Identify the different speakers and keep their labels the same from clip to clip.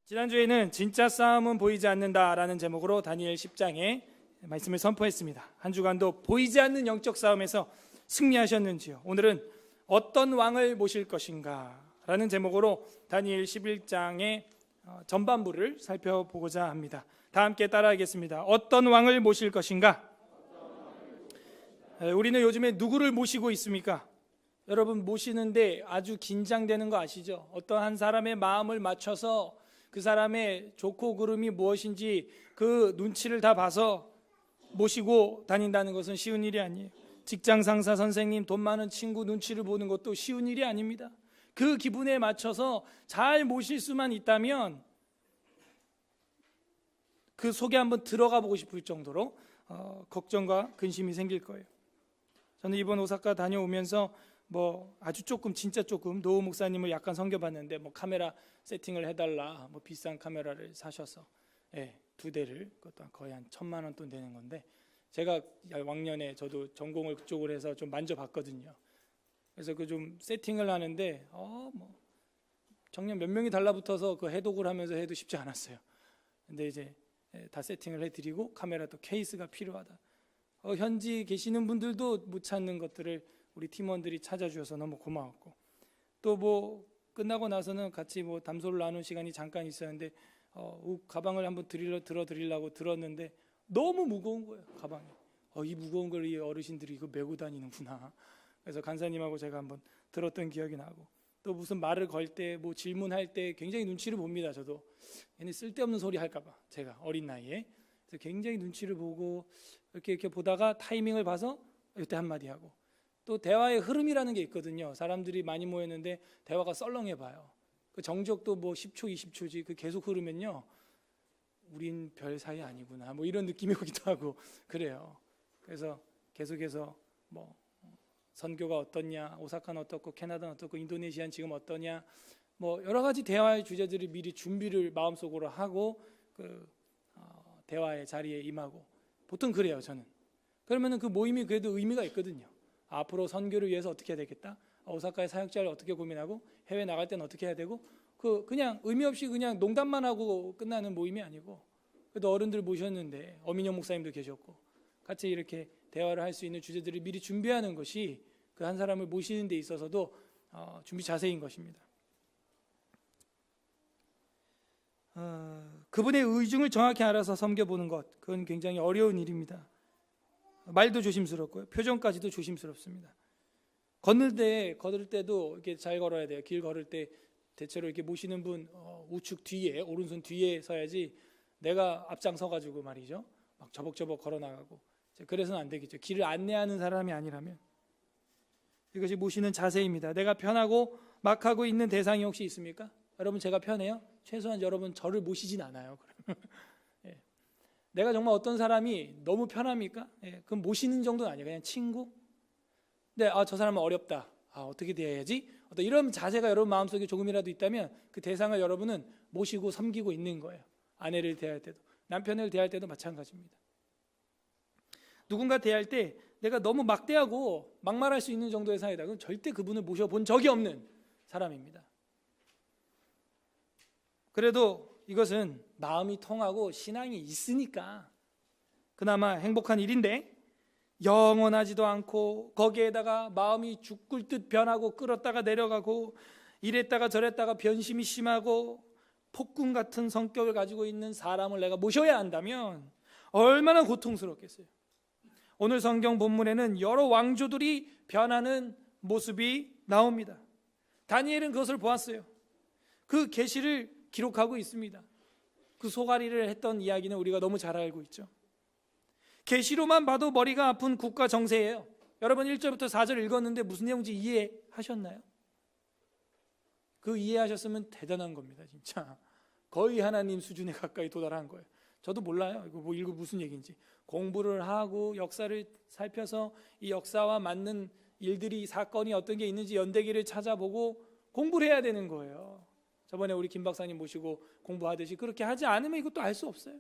Speaker 1: 지난주에는 진짜 싸움은 보이지 않는다라는 제목으로 다니엘 10장의 말씀을 선포했습니다. 한 주간도 보이지 않는 영적 싸움에서 승리하셨는지요? 오늘은 어떤 왕을 모실 것인가 라는 제목으로 다니엘 11장의 전반부를 살펴보고자 합니다. 다 함께 따라하겠습니다. 어떤 왕을 모실 것인가? 우리는 요즘에 누구를 모시고 있습니까? 여러분, 모시는데 아주 긴장되는 거 아시죠? 어떤 한 사람의 마음을 맞춰서 그 사람의 좋고 그름이 무엇인지 그 눈치를 다 봐서 모시고 다닌다는 것은 쉬운 일이 아니에요. 직장 상사, 선생님, 돈 많은 친구 눈치를 보는 것도 쉬운 일이 아닙니다. 그 기분에 맞춰서 잘 모실 수만 있다면 그 속에 한번 들어가 보고 싶을 정도로 걱정과 근심이 생길 거예요. 저는 이번 오사카 다녀오면서 아주 조금, 진짜 조금 노우 목사님을 약간 섬겨봤는데 카메라 세팅을 해달라, 비싼 카메라를 사셔서 2대를, 그것도 거의 한 1,000만 원 돈 되는 건데, 제가 왕년에 저도 전공을 그쪽으로 해서 좀 만져봤거든요. 그래서 그 좀 세팅을 하는데 정말 몇 명이 달라붙어서 그 해독을 하면서 해도 쉽지 않았어요. 근데 이제 다 세팅을 해드리고 카메라도 케이스가 필요하다. 현지 계시는 분들도 못 찾는 것들을 우리 팀원들이 찾아주셔서 너무 고마웠고, 또 끝나고 나서는 같이 담소를 나눈 시간이 잠깐 있었는데 가방을 한번 들어드리려고 들었는데 너무 무거운 거예요, 가방이. 이 무거운 걸 이 어르신들이 이거 메고 다니는구나. 그래서 간사님하고 제가 한번 들었던 기억이 나고, 또 무슨 말을 걸 때 질문할 때 굉장히 눈치를 봅니다. 저도 얘네 쓸데없는 소리 할까 봐, 제가 어린 나이에. 그래서 굉장히 눈치를 보고 이렇게 보다가 타이밍을 봐서 이때 한마디 하고, 또 대화의 흐름이라는 게 있거든요. 사람들이 많이 모였는데 대화가 썰렁해 봐요. 그 정적도 10초 20초지 그 계속 흐르면요, 우린 별 사이 아니구나 이런 느낌이 오기도 하고 그래요. 그래서 계속해서 선교가 어떻냐, 오사카는 어떻고, 캐나다는 어떻고, 인도네시아는 지금 어떠냐, 여러 가지 대화의 주제들을 미리 준비를 마음속으로 하고 대화의 자리에 임하고, 보통 그래요. 저는 그러면은 그 모임이 그래도 의미가 있거든요. 앞으로 선교를 위해서 어떻게 해야 되겠다, 오사카의 사역자를 어떻게 고민하고, 해외 나갈 때는 어떻게 해야 되고, 그냥 의미 없이 그냥 농담만 하고 끝나는 모임이 아니고, 그래도 어른들 모셨는데 어민영 목사님도 계셨고 같이 이렇게 대화를 할 수 있는 주제들을 미리 준비하는 것이 그 한 사람을 모시는 데 있어서도 준비 자세인 것입니다. 그분의 의중을 정확히 알아서 섬겨보는 것, 그건 굉장히 어려운 일입니다. 말도 조심스럽고요, 표정까지도 조심스럽습니다. 걸을 때도 이렇게 잘 걸어야 돼요. 길 걸을 때 대체로 이렇게 모시는 분 우측 뒤에, 오른손 뒤에 서야지, 내가 앞장서 가지고 말이죠, 막 저벅저벅 걸어 나가고, 그래서는 안 되겠죠. 길을 안내하는 사람이 아니라면. 이것이 모시는 자세입니다. 내가 편하고 막 하고 있는 대상이 혹시 있습니까? 여러분, 제가 편해요? 최소한 여러분 저를 모시진 않아요. 내가 정말 어떤 사람이 너무 편합니까? 그럼 모시는 정도는 아니에요. 그냥 친구? 근데 저 사람은 어렵다, 어떻게 대해야지? 이런 자세가 여러분 마음속에 조금이라도 있다면 그 대상을 여러분은 모시고 섬기고 있는 거예요. 아내를 대할 때도, 남편을 대할 때도 마찬가지입니다. 누군가 대할 때 내가 너무 막대하고 막말할 수 있는 정도의 사이다, 그럼 절대 그분을 모셔본 적이 없는 사람입니다. 그래도 이것은 마음이 통하고 신앙이 있으니까 그나마 행복한 일인데, 영원하지도 않고 거기에다가 마음이 죽을 듯 변하고 끌었다가 내려가고 이랬다가 저랬다가 변심이 심하고 폭군 같은 성격을 가지고 있는 사람을 내가 모셔야 한다면 얼마나 고통스럽겠어요. 오늘 성경 본문에는 여러 왕조들이 변하는 모습이 나옵니다. 다니엘은 그것을 보았어요. 그 계시를 기록하고 있습니다. 그 소가리를 했던 이야기는 우리가 너무 잘 알고 있죠. 계시로만 봐도 머리가 아픈 국가 정세예요. 여러분 1절부터 4절 읽었는데 무슨 내용인지 이해하셨나요? 그 이해하셨으면 대단한 겁니다. 진짜 거의 하나님 수준에 가까이 도달한 거예요. 저도 몰라요. 이거 읽고 무슨 얘기인지. 공부를 하고 역사를 살펴서 이 역사와 맞는 일들이, 사건이 어떤 게 있는지 연대기를 찾아보고 공부를 해야 되는 거예요. 저번에 우리 김 박사님 모시고 공부하듯이 그렇게 하지 않으면 이것도 알 수 없어요.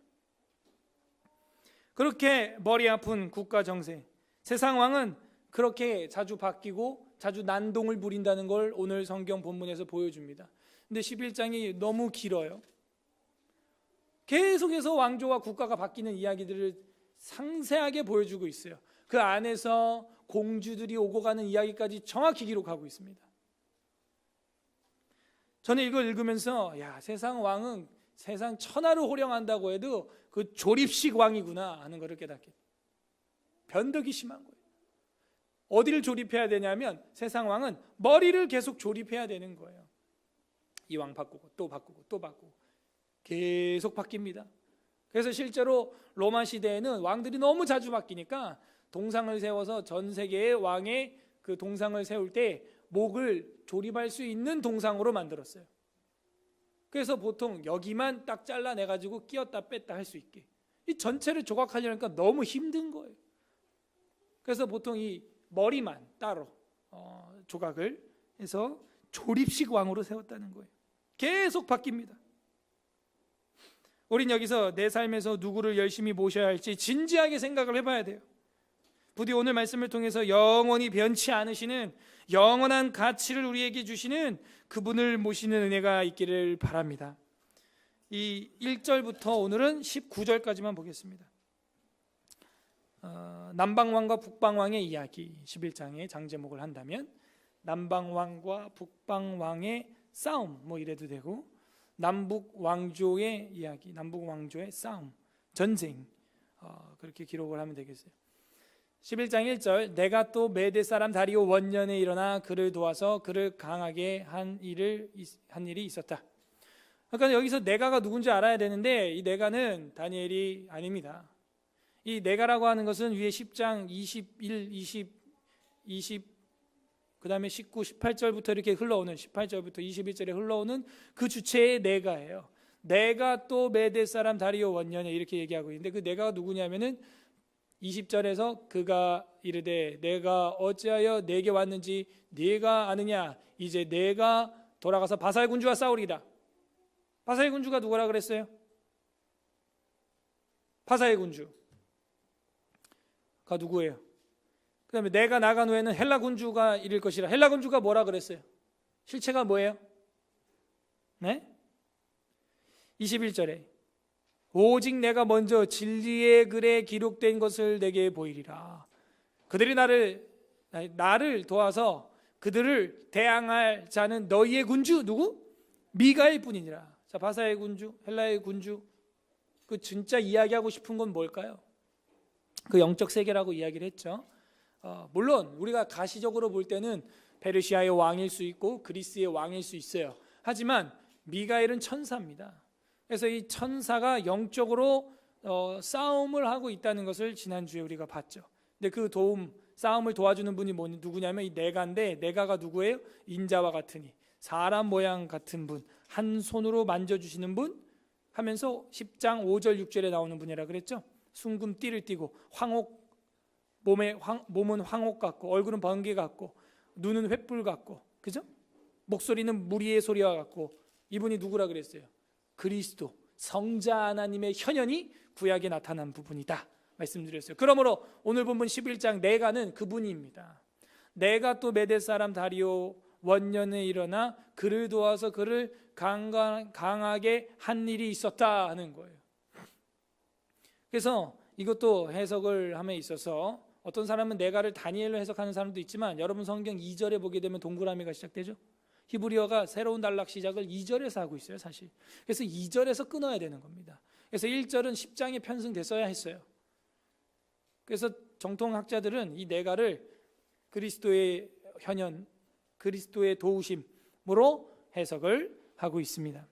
Speaker 1: 그렇게 머리 아픈 국가 정세, 세상 왕은 그렇게 자주 바뀌고 자주 난동을 부린다는 걸 오늘 성경 본문에서 보여줍니다. 근데 11장이 너무 길어요. 계속해서 왕조와 국가가 바뀌는 이야기들을 상세하게 보여주고 있어요. 그 안에서 공주들이 오고 가는 이야기까지 정확히 기록하고 있습니다. 저는 이걸 읽으면서 야, 세상 왕은 세상 천하를 호령한다고 해도 그 조립식 왕이구나 하는 것을 깨닫게 돼요. 변덕이 심한 거예요. 어디를 조립해야 되냐면 세상 왕은 머리를 계속 조립해야 되는 거예요. 이 왕 바꾸고 또 바꾸고 또 바꾸고 계속 바뀝니다. 그래서 실제로 로마 시대에는 왕들이 너무 자주 바뀌니까 동상을 세워서 전 세계의 왕의 그 동상을 세울 때 목을 조립할 수 있는 동상으로 만들었어요. 그래서 보통 여기만 딱 잘라내가지고 끼웠다 뺐다 할 수 있게, 이 전체를 조각하려니까 너무 힘든 거예요. 그래서 보통 이 머리만 따로 조각을 해서 조립식 왕으로 세웠다는 거예요. 계속 바뀝니다. 우린 여기서 내 삶에서 누구를 열심히 모셔야 할지 진지하게 생각을 해봐야 돼요. 부디 오늘 말씀을 통해서 영원히 변치 않으시는 영원한 가치를 우리에게 주시는 그분을 모시는 은혜가 있기를 바랍니다. 이 1절부터 오늘은 19절까지만 보겠습니다. 남방왕과 북방왕의 이야기, 11장의 장제목을 한다면 남방왕과 북방왕의 싸움, 뭐 이래도 되고, 남북왕조의 이야기, 남북왕조의 싸움, 전쟁, 그렇게 기록을 하면 되겠어요. 11장 1절, 내가 또 메대 사람 다리오 원년에 일어나 그를 도와서 그를 강하게 한 일이 있었다. 그러니까 여기서 내가가 누군지 알아야 되는데 이 내가는 다니엘이 아닙니다. 이 내가라고 하는 것은 위에 10장 21, 20 그 다음에 19, 18절부터 이렇게 흘러오는, 18절부터 21절에 흘러오는 그 주체의 내가예요. 내가 또 메대 사람 다리오 원년에 이렇게 얘기하고 있는데 그 내가가 누구냐면은 20절에서 그가 이르되 내가 어찌하여 내게 왔는지 네가 아느냐, 이제 내가 돌아가서 바사의 군주와 싸우리이다. 바사의 군주가 누구라 그랬어요? 바사의 군주가 누구예요? 그 다음에 내가 나간 후에는 헬라 군주가 이를 것이라. 헬라 군주가 뭐라 그랬어요? 실체가 뭐예요? 네? 21절에 오직 내가 먼저 진리의 글에 기록된 것을 내게 보이리라. 그들이 나를 도와서 그들을 대항할 자는 너희의 군주 누구? 미가일 뿐이니라. 자, 바사의 군주, 헬라의 군주, 그 진짜 이야기하고 싶은 건 뭘까요? 그 영적 세계라고 이야기를 했죠. 물론 우리가 가시적으로 볼 때는 페르시아의 왕일 수 있고 그리스의 왕일 수 있어요. 하지만 미가엘은 천사입니다. 그래서 이 천사가 영적으로 싸움을 하고 있다는 것을 지난주에 우리가 봤죠. 근데 그 싸움을 도와주는 분이 누구냐면 이 내가인데, 내가가 누구예요? 인자와 같으니, 사람 모양 같은 분, 한 손으로 만져주시는 분 하면서 10장 5절 6절에 나오는 분이라 그랬죠. 순금 띠를 띠고 몸은 황옥 같고 얼굴은 번개 같고 눈은 횃불 같고, 그죠? 목소리는 무리의 소리와 같고, 이분이 누구라 그랬어요? 그리스도, 성자 하나님의 현현이 구약에 나타난 부분이다 말씀드렸어요. 그러므로 오늘 본문 11장 내가는 그분입니다. 내가 또 메대 사람 다리오 원년에 일어나 그를 도와서 그를 강하게 한 일이 있었다 하는 거예요. 그래서 이것도 해석을 함에 있어서 어떤 사람은 내가를 다니엘로 해석하는 사람도 있지만, 여러분 성경 2절에 보게 되면 동그라미가 시작되죠. 히브리어가 새로운 단락 시작을 2절에서 하고 있어요, 사실. 그래서 2절에서 끊어야 되는 겁니다. 그래서 1절은 10장에 편승됐어야 했어요. 그래서 정통학자들은 이 내가를 그리스도의 현현, 그리스도의 도우심으로 해석을 하고 있습니다.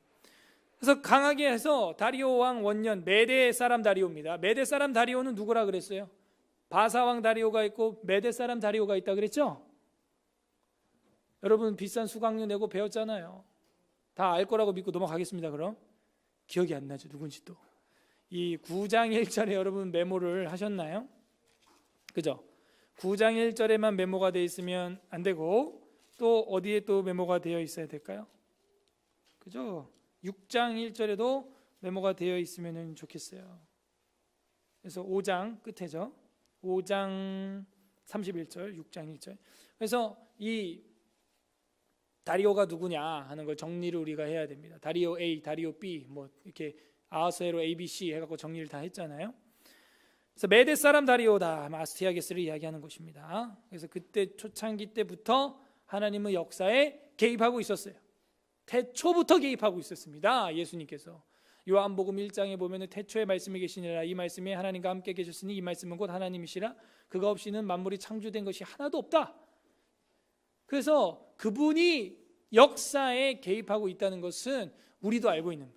Speaker 1: 그래서 강하게 해서 다리오 왕 원년, 메대 사람 다리오입니다. 메대 사람 다리오는 누구라 그랬어요? 바사 왕 다리오가 있고 메대 사람 다리오가 있다 그랬죠? 여러분 비싼 수강료 내고 배웠잖아요. 다 알 거라고 믿고 넘어가겠습니다. 그럼 기억이 안 나죠, 누군지. 또 이 9장 1절에 여러분 메모를 하셨나요? 그죠? 9장 1절에만 메모가 되어 있으면 안 되고 또 어디에 또 메모가 되어 있어야 될까요? 그죠? 6장 1절에도 메모가 되어 있으면 좋겠어요. 그래서 5장 끝에죠. 5장 31절, 6장 1절. 그래서 이 다리오가 누구냐 하는 걸 정리를 우리가 해야 됩니다. 다리오 A, 다리오 B, 뭐 이렇게 아하수에로 ABC 해갖고 정리를 다 했잖아요. 그래서 메대 사람 다리오다, 아스티아게스를 이야기하는 것입니다. 그래서 그때 초창기 때부터 하나님의 역사에 개입하고 있었어요. 태초부터 개입하고 있었습니다. 예수님께서 요한복음 1장에 보면 태초에 말씀이 계시니라, 이 말씀이 하나님과 함께 계셨으니 이 말씀은 곧 하나님이시라, 그가 없이는 만물이 창조된 것이 하나도 없다. 그래서 그분이 역사에 개입하고 있다는 것은 우리도 알고 있는 거예요.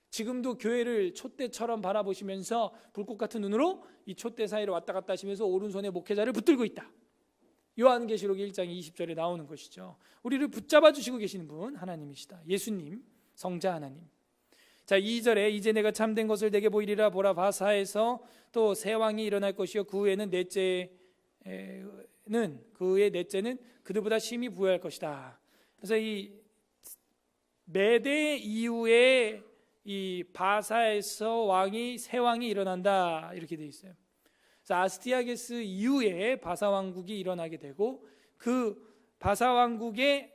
Speaker 1: 지금도 교회를 촛대처럼 바라보시면서 불꽃 같은 눈으로 이 촛대 사이를 왔다 갔다 하시면서 오른손에 목회자를 붙들고 있다. 요한계시록 1장 20절에 나오는 것이죠. 우리를 붙잡아 주시고 계시는 분 하나님이시다. 예수님, 성자 하나님. 자, 2절에 이제 내가 참된 것을 내게 보이리라, 보라 바사에서 또 새 왕이 일어날 것이요 그 후에는 그의 넷째는 그들보다 심히 부여할 것이다. 그래서 이 메대 이후에 이 바사에서 새 왕이 일어난다, 이렇게 돼 있어요. 그래서 아스티아게스 이후에 바사 왕국이 일어나게 되고, 그 바사 왕국의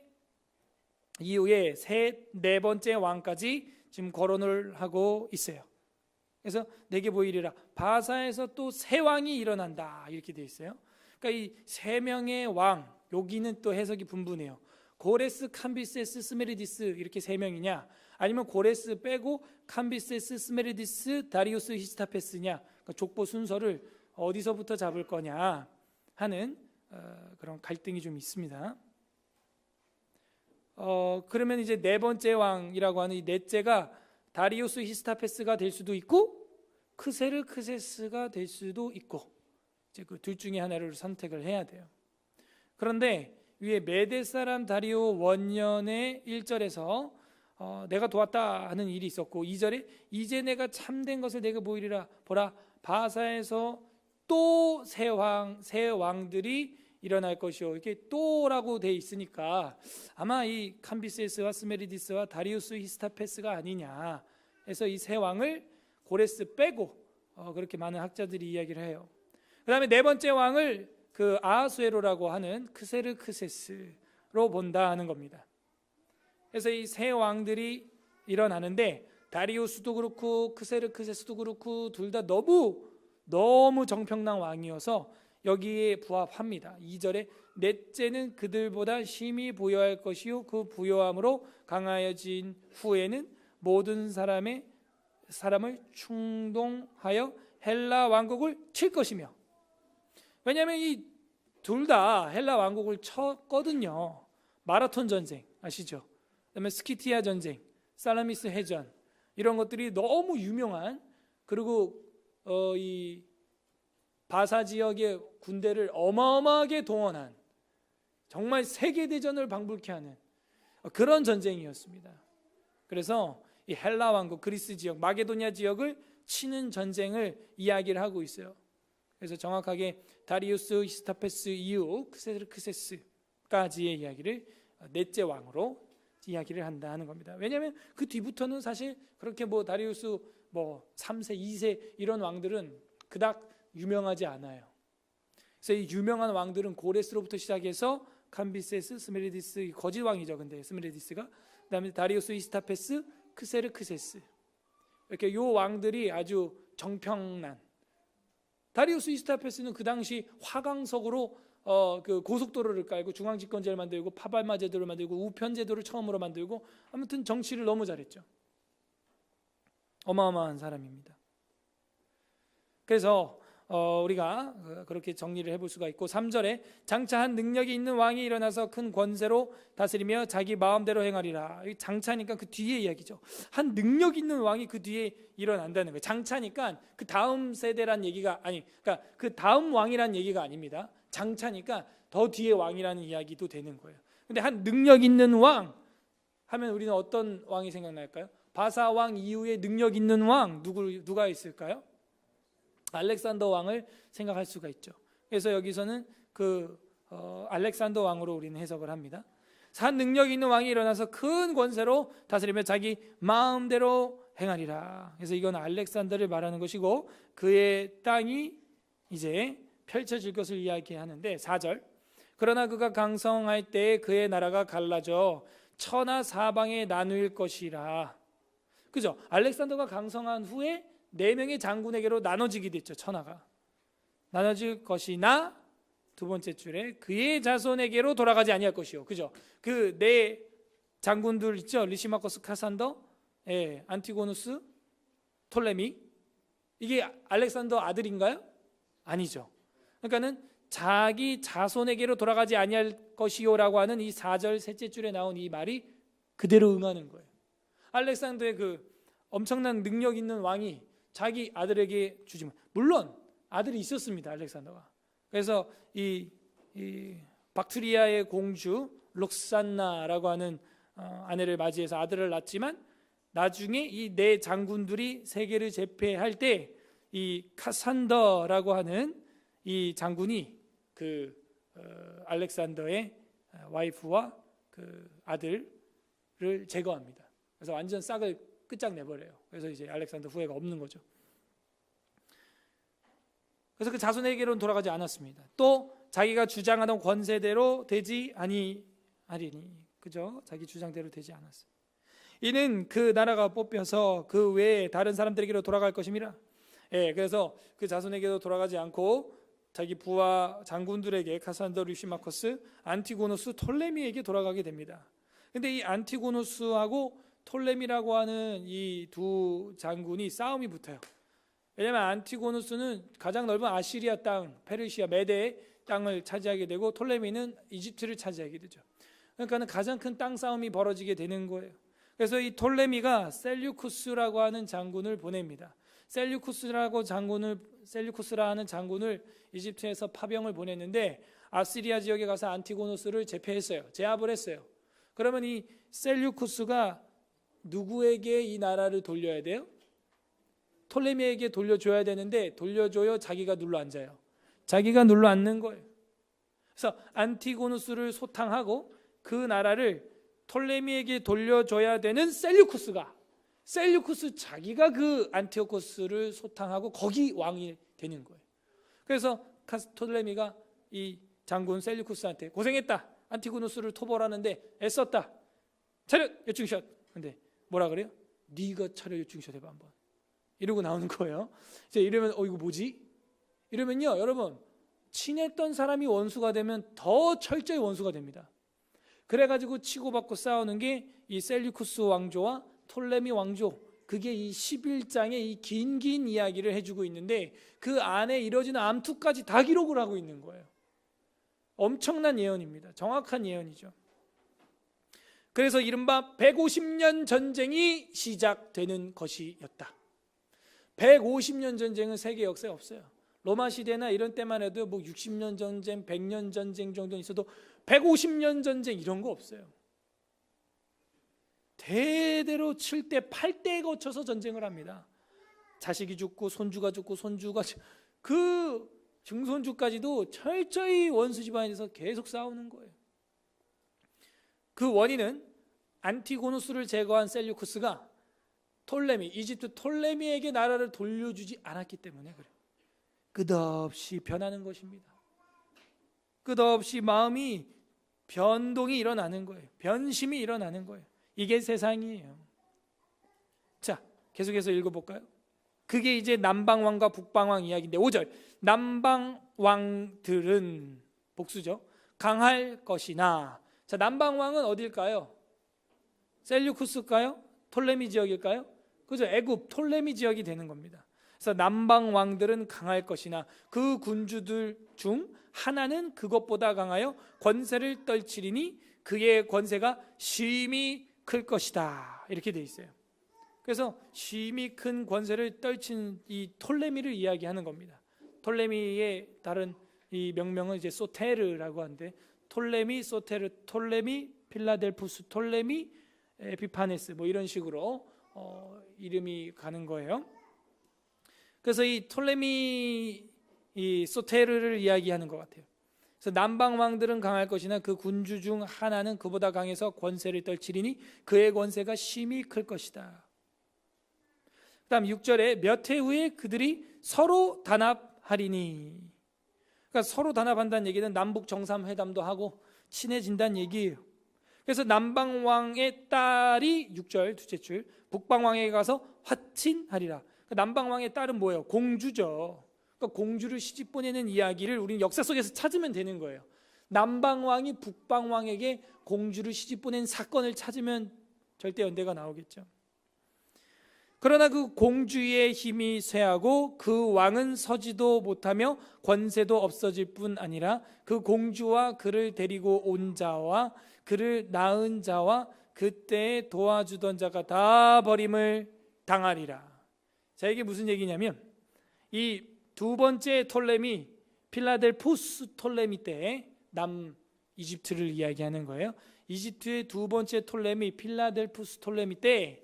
Speaker 1: 이후에 네 번째 왕까지 지금 거론을 하고 있어요. 그래서 내게 보이리라, 바사에서 또 새 왕이 일어난다, 이렇게 돼 있어요. 그러니까 이 세 명의 왕, 여기는 또 해석이 분분해요. 고레스, 캄비세스, 스메리디스, 이렇게 세 명이냐, 아니면 고레스 빼고 캄비세스, 스메리디스, 다리우스, 히스타페스냐, 그러니까 족보 순서를 어디서부터 잡을 거냐 하는 그런 갈등이 좀 있습니다. 그러면 이제 네 번째 왕이라고 하는 이 넷째가 다리우스 히스타페스가 될 수도 있고 크세르크세스가 될 수도 있고, 이제 그 둘 중에 하나를 선택을 해야 돼요. 그런데 위에 메대 사람 다리오 원년의 1절에서 내가 도왔다 하는 일이 있었고, 2절에 이제 내가 참된 것을 내게 보이리라, 보라 바사에서 또 새 왕들이 일어날 것이요, 이렇게 또라고 돼 있으니까 아마 이 캄비세스와 스메리디스와 다리우스 히스타페스가 아니냐 해서 이 새 왕을 고레스 빼고 그렇게 많은 학자들이 이야기를 해요. 그 다음에 네 번째 왕을 그 아하수에로라고 하는 크세르크세스로 본다 하는 겁니다. 그래서 이 새 왕들이 일어나는데 다리우스도 그렇고 크세르크세스도 그렇고 둘 다 너무 정평난 왕이어서 여기에 부합합니다. 2절에 넷째는 그들보다 심히 부여할 것이요 그 부여함으로 강하여진 후에는 모든 사람을 충동하여 헬라 왕국을 칠 것이며, 왜냐하면 이 둘 다 헬라 왕국을 쳤거든요. 마라톤 전쟁 아시죠? 그다음에 스키티아 전쟁, 살라미스 해전, 이런 것들이 너무 유명한, 그리고 이 바사 지역의 군대를 어마어마하게 동원한, 정말 세계대전을 방불케 하는 그런 전쟁이었습니다. 그래서 이 헬라 왕국, 그리스 지역, 마게도니아 지역을 치는 전쟁을 이야기를 하고 있어요. 그래서 정확하게 다리우스 히스타페스 이후 크세르크세스까지의 이야기를 넷째 왕으로 이야기를 한다 하는 겁니다. 왜냐하면 그 뒤부터는 사실 그렇게 다리우스 3세, 2세 이런 왕들은 그닥 유명하지 않아요. 그래서 이 유명한 왕들은 고레스로부터 시작해서 캄비세스, 스메리디스, 거짓 왕이죠. 근데 스메리디스가, 그다음에 다리우스 히스타페스, 크세르크세스, 이렇게 요 왕들이 아주 정평난. 다리우스 히스타페스는 그 당시 화강석으로 그 고속도로를 깔고 중앙집권제를 만들고 파발마 제도를 만들고 우편 제도를 처음으로 만들고, 아무튼 정치를 너무 잘했죠. 어마어마한 사람입니다. 그래서 우리가 그렇게 정리를 해볼 수가 있고, 3절에 장차 한 능력이 있는 왕이 일어나서 큰 권세로 다스리며 자기 마음대로 행하리라. 장차니까 그 뒤에 이야기죠. 한 능력 있는 왕이 그 뒤에 일어난다는 거예요. 장차니까 그 다음 세대란 얘기가 그러니까 그 다음 왕이란 얘기가 아닙니다. 장차니까 더 뒤에 왕이라는 이야기도 되는 거예요. 근데 한 능력 있는 왕 하면 우리는 어떤 왕이 생각날까요? 바사 왕 이후에 능력 있는 왕 누가 있을까요? 알렉산더 왕을 생각할 수가 있죠. 그래서 여기서는 알렉산더 왕으로 우리는 해석을 합니다. 한 능력 있는 왕이 일어나서 큰 권세로 다스리며 자기 마음대로 행하리라. 그래서 이건 알렉산더를 말하는 것이고, 그의 땅이 이제 펼쳐질 것을 이야기하는데, 4절 그러나 그가 강성할 때에 그의 나라가 갈라져 천하 사방에 나누일 것이라. 그죠? 알렉산더가 강성한 후에 4명의 장군에게로 나눠지게 됐죠. 천하가 나눠질 것이나 두 번째 줄에 그의 자손에게로 돌아가지 아니할 것이요. 그죠? 그 4 장군들 있죠. 리시마코스, 카산더, 안티고누스, 톨레미. 이게 알렉산더 아들인가요? 아니죠. 그러니까는 자기 자손에게로 돌아가지 아니할 것이요라고 하는 이 4절 셋째 줄에 나온 이 말이 그대로 응하는 거예요. 알렉산더의 그 엄청난 능력 있는 왕이 자기 아들에게 주지, 물론 아들이 있었습니다. 알렉산더가. 그래서 이 박트리아의 공주 록산나라고 하는 아내를 맞이해서 아들을 낳았지만 나중에 이 4 장군들이 세계를 제패할 때 이 카산더라고 하는 이 장군이 그 알렉산더의 와이프와 그 아들을 제거합니다. 그래서 완전 싹을 끝장내버려요. 그래서 이제 알렉산더 후예가 없는 거죠. 그래서 그 자손에게로는 돌아가지 않았습니다. 또 자기가 주장하던 권세대로 되지 아니하리니, 그죠? 자기 주장대로 되지 않았어요. 이는 그 나라가 뽑혀서 그 외에 다른 사람들에게로 돌아갈 것임이라. 그래서 그 자손에게도 돌아가지 않고 자기 부하 장군들에게 카산더, 류시마코스, 안티고노스, 톨레미에게 돌아가게 됩니다. 근데 이 안티고노스하고 톨레미라고 하는 이 두 장군이 싸움이 붙어요. 왜냐하면 안티고노스는 가장 넓은 아시리아 땅, 페르시아, 메대 땅을 차지하게 되고 톨레미는 이집트를 차지하게 되죠. 그러니까 가장 큰 땅 싸움이 벌어지게 되는 거예요. 그래서 이 톨레미가 셀류쿠스라고 하는 장군을 보냅니다. 셀류쿠스라는 장군을 이집트에서 파병을 보냈는데 아시리아 지역에 가서 안티고노스를 제패했어요. 제압을 했어요. 그러면 이 셀류쿠스가 누구에게 이 나라를 돌려야 돼요? 톨레미에게 돌려줘야 되는데 돌려줘요? 자기가 눌러 앉아요? 자기가 눌러 앉는 거예요. 그래서 안티고노스를 소탕하고 그 나라를 톨레미에게 돌려줘야 되는 셀류쿠스 자기가 그 안티오코스를 소탕하고 거기 왕이 되는 거예요. 그래서 톨레미가 이 장군 셀류쿠스한테 고생했다, 안티고노스를 토벌하는데 애썼다, 차렷 요충샷. 근데 뭐라 그래요? 네가 차렷 요충샷 해봐 한번, 이러고 나오는 거예요. 이제 이러면 이거 뭐지? 이러면요 여러분, 친했던 사람이 원수가 되면 더 철저히 원수가 됩니다. 그래가지고 치고받고 싸우는 게 이 셀류쿠스 왕조와 톨레미 왕조, 그게 이 11장의 이 긴 이야기를 해주고 있는데 그 안에 이뤄지는 암투까지 다 기록을 하고 있는 거예요. 엄청난 예언입니다. 정확한 예언이죠. 그래서 이른바 150년 전쟁이 시작되는 것이었다. 150년 전쟁은 세계 역사에 없어요. 로마 시대나 이런 때만 해도 뭐 60년 전쟁, 100년 전쟁 정도 있어도 150년 전쟁 이런 거 없어요. 대대로 7대, 8대에 거쳐서 전쟁을 합니다. 자식이 죽고 손주가 죽고 손주가 그 증손주까지도 철저히 원수 집안에서 계속 싸우는 거예요. 그 원인은 안티고노스를 제거한 셀류쿠스가 이집트 톨레미에게 나라를 돌려주지 않았기 때문에 그래요. 끝없이 변하는 것입니다. 끝없이 마음이 변동이 일어나는 거예요. 변심이 일어나는 거예요. 이게 세상이에요. 자, 계속해서 읽어볼까요? 그게 이제 남방왕과 북방왕 이야기인데 5절, 남방왕들은 복수죠. 강할 것이나. 자, 남방왕은 어딜까요? 셀류쿠스일까요? 톨레미 지역일까요? 그죠? 애굽 톨레미 지역이 되는 겁니다. 그래서 남방왕들은 강할 것이나 그 군주들 중 하나는 그것보다 강하여 권세를 떨치리니 그의 권세가 심히 클 것이다. 이렇게 돼 있어요. 그래서 심히 큰 권세를 떨친 이 톨레미를 이야기하는 겁니다. 톨레미의 다른 이 명명은 이제 소테르라고 하는데, 톨레미, 소테르, 톨레미, 필라델푸스, 톨레미, 에피파네스 뭐 이런 식으로 이름이 가는 거예요. 그래서 이 톨레미, 이 소테르를 이야기하는 것 같아요. 그래서 남방 왕들은 강할 것이나 그 군주 중 하나는 그보다 강해서 권세를 떨치리니 그의 권세가 심히 클 것이다. 그다음 6절에 몇 해 후에 그들이 서로 단합하리니. 그러니까 서로 단합한다는 얘기는 남북 정상회담도 하고 친해진다는 얘기예요. 그래서 남방 왕의 딸이 6절 둘째 줄 북방 왕에게 가서 화친하리라. 남방 왕의 딸은 뭐예요? 공주죠. 그러니까 공주를 시집 보내는 이야기를 우리는 역사 속에서 찾으면 되는 거예요. 남방 왕이 북방 왕에게 공주를 시집 보낸 사건을 찾으면 절대 연대가 나오겠죠. 그러나 그 공주의 힘이 쇠하고 그 왕은 서지도 못하며 권세도 없어질 뿐 아니라 그 공주와 그를 데리고 온 자와 그를 낳은 자와 그때 도와주던 자가 다 버림을 당하리라. 자, 이게 무슨 얘기냐면 이 두 번째 톨레미 필라델포스 톨레미 때 남 이집트를 이야기하는 거예요. 이집트의 두 번째 톨레미 필라델포스 톨레미 때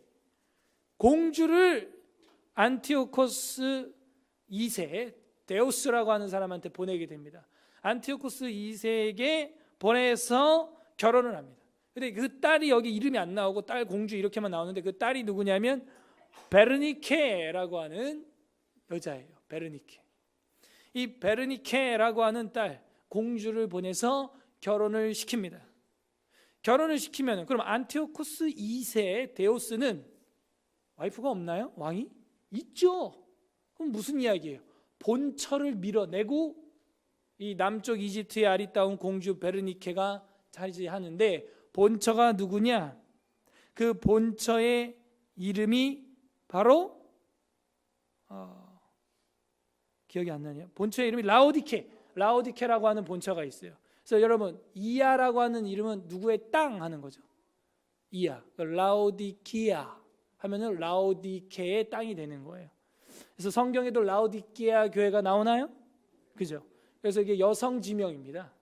Speaker 1: 공주를 안티오코스 2세 데우스라고 하는 사람한테 보내게 됩니다. 안티오코스 2세에게 보내서 결혼을 합니다. 근데 그 딸이 여기 이름이 안 나오고 딸 공주 이렇게만 나오는데 그 딸이 누구냐면 베르니케라고 하는 여자예요. 베르니케. 이 베르니케라고 하는 딸 공주를 보내서 결혼을 시킵니다. 결혼을 시키면 그럼 안티오코스 2세 데우스는 와이프가 없나요? 왕이? 있죠. 그럼 무슨 이야기예요? 본처를 밀어내고 이 남쪽 이집트의 아리따운 공주 베르니케가 차지하는데 본처가 누구냐? 그 본처의 이름이 바로 기억이 안 나네요. 본처의 이름이 라오디케라고 하는 본처가 있어요. 그래서 여러분 이아라고 하는 이름은 누구의 땅 하는 거죠. 이아, 라오디키아 하면은 라오디케의 땅이 되는 거예요. 그래서 성경에도 라오디키아 교회가 나오나요? 그죠? 그래서 이게 여성 지명입니다.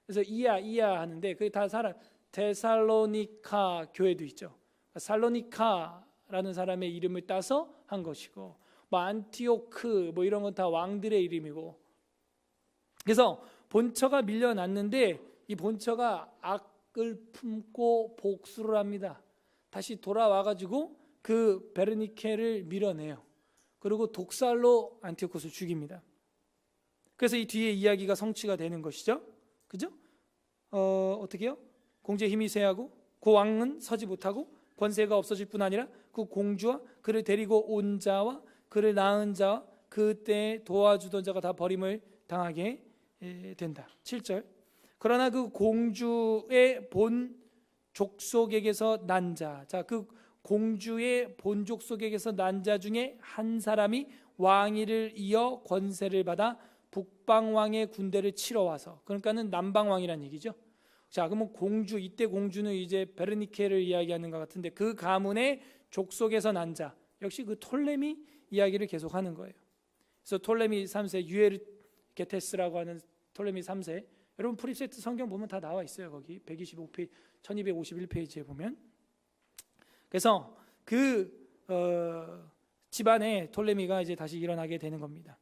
Speaker 1: 그래서 이아 하는데 그게 다 사람 데살로니카 교회도 있죠. 살로니카라는 사람의 이름을 따서 한 것이고 뭐 안티오크 뭐 이런 건 다 왕들의 이름이고 그래서 본처가 밀려났는데 이 본처가 악을 품고 복수를 합니다. 다시 돌아와가지고 그 베르니케를 밀어내요. 그리고 독살로 안티오코스를 죽입니다. 그래서 이 뒤에 이야기가 성취가 되는 것이죠. 그죠? 어떻게요? 공주의 힘이 쇠하고 그 왕은 서지 못하고 권세가 없어질 뿐 아니라 그 공주와 그를 데리고 온 자와 그를 낳은 자와 그때 도와주던 자가 다 버림을 당하게 된다. 7절. 그러나 그 공주의 본 족속에게서 난 자, 그 공주의 본 족속에게서 난 자 중에 한 사람이 왕위를 이어 권세를 받아 북방 왕의 군대를 치러 와서, 그러니까는 남방 왕이란 얘기죠. 자, 그러면 공주, 이때 공주는 이제 베르니케를 이야기하는 것 같은데 그 가문의 족속에서 난 자, 역시 그 톨레미 이야기를 계속하는 거예요. 그래서 톨레미 3세 유에르게테스라고 하는 톨레미 3세, 여러분 프리세트 성경 보면 다 나와 있어요. 거기 125페이지 1251페이지에 보면. 그래서 그 집안에 톨레미가 이제 다시 일어나게 되는 겁니다.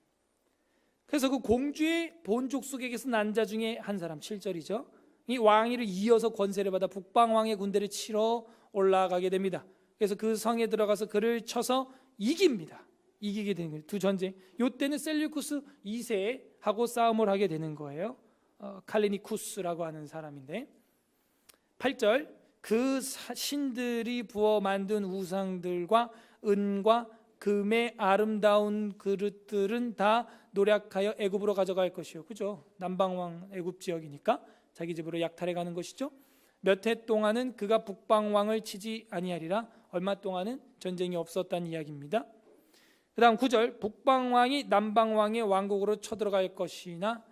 Speaker 1: 그래서 그 공주의 본 족속에게서 난 자 중에 한 사람, 7절이죠. 이 왕위를 이어서 권세를 받아 북방 왕의 군대를 치러 올라가게 됩니다. 그래서 그 성에 들어가서 그를 쳐서 이깁니다. 이기게 되는 거예요. 두 전쟁. 이때는 셀류쿠스 2세하고 싸움을 하게 되는 거예요. 칼리니쿠스라고 하는 사람인데 8절. 그 신들이 부어 만든 우상들과 은과 금의 아름다운 그릇들은 다 노략하여 애굽으로 가져갈 것이요. 그죠? 남방왕 애굽 지역이니까 자기 집으로 약탈해 가는 것이죠. 몇 해 동안은 그가 북방왕을 치지 아니하리라. 얼마 동안은 전쟁이 없었다는 이야기입니다. 그 다음 9절. 북방왕이 남방왕의 왕국으로 쳐들어갈 것이나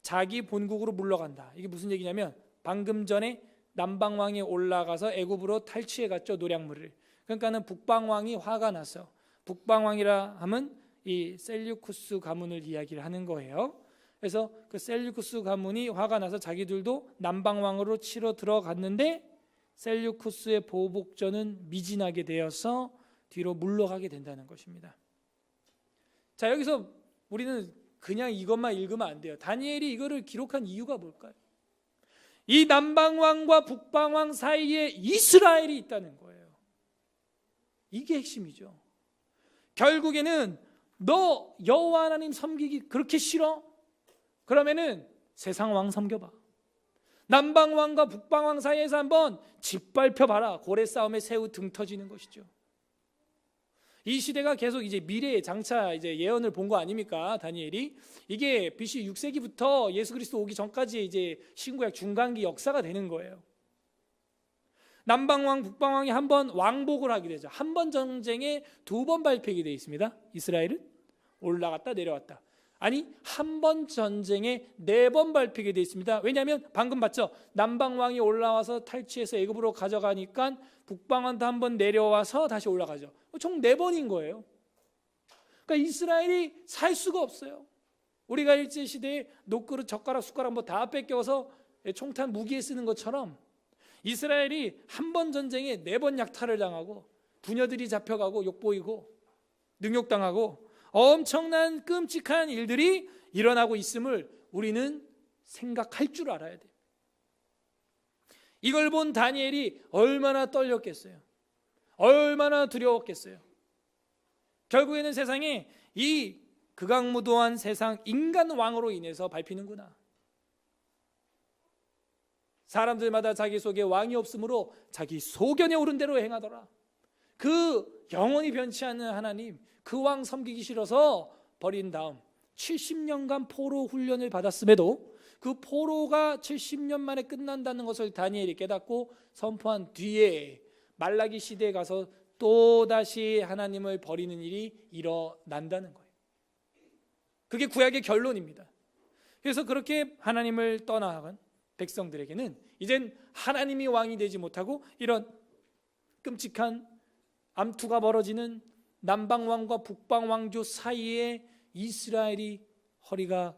Speaker 1: 자기 본국으로 물러간다. 이게 무슨 얘기냐면 방금 전에 남방왕이 올라가서 애굽으로 탈취해 갔죠. 노략물을. 그러니까는 북방왕이 화가 나서, 북방왕이라 하면 이 셀류쿠스 가문을 이야기를 하는 거예요. 그래서 그 셀류쿠스 가문이 화가 나서 자기들도 남방왕으로 치러 들어갔는데 셀류쿠스의 보복전은 미진하게 되어서 뒤로 물러가게 된다는 것입니다. 자, 여기서 우리는 그냥 이것만 읽으면 안 돼요. 다니엘이 이거를 기록한 이유가 뭘까요? 이 남방왕과 북방왕 사이에 이스라엘이 있다는 거예요. 이게 핵심이죠. 결국에는 너 여호와 하나님 섬기기 그렇게 싫어? 그러면은 세상 왕 섬겨봐.
Speaker 2: 남방왕과 북방왕 사이에서 한번 짓밟혀봐라. 고래 싸움에 새우 등 터지는 것이죠. 이 시대가 계속 이제 미래의 장차 이제 예언을 본 거 아닙니까? 다니엘이. 이게 BC 6세기부터 예수 그리스도 오기 전까지의 이제 신구약 중간기 역사가 되는 거예요. 남방왕, 북방왕이 한 번 왕복을 하게 되죠. 한 번 전쟁에 두 번 밟히게 되어 있습니다. 이스라엘은 올라갔다 내려왔다. 아니, 한 번 전쟁에 네 번 밟히게 되어 있습니다. 왜냐하면 방금 봤죠? 남방왕이 올라와서 탈취해서 애굽으로 가져가니까 북방왕도 한 번 내려와서 다시 올라가죠. 총 네 번인 거예요. 그러니까 이스라엘이 살 수가 없어요. 우리가 일제시대에 녹그릇, 젓가락, 숟가락 뭐 다 뺏겨서 총탄 무기에 쓰는 것처럼 이스라엘이 한 번 전쟁에 네 번 약탈을 당하고 부녀들이 잡혀가고 욕보이고 능욕당하고 엄청난 끔찍한 일들이 일어나고 있음을 우리는 생각할 줄 알아야 돼요. 이걸 본 다니엘이 얼마나 떨렸겠어요. 얼마나 두려웠겠어요. 결국에는 세상에 이 극악무도한 세상 인간 왕으로 인해서 밟히는구나. 사람들마다 자기 속에 왕이 없으므로 자기 소견에 오른 대로 행하더라. 그 영원히 변치 않는 하나님, 그 왕 섬기기 싫어서 버린 다음 70년간 포로 훈련을 받았음에도 그 포로가 70년 만에 끝난다는 것을 다니엘이 깨닫고 선포한 뒤에 말라기 시대에 가서 또다시 하나님을 버리는 일이 일어난다는 거예요. 그게 구약의 결론입니다. 그래서 그렇게 하나님을 떠나간 백성들에게는 이젠 하나님이 왕이 되지 못하고 이런 끔찍한 암투가 벌어지는 남방왕과 북방왕조 사이에 이스라엘이 허리가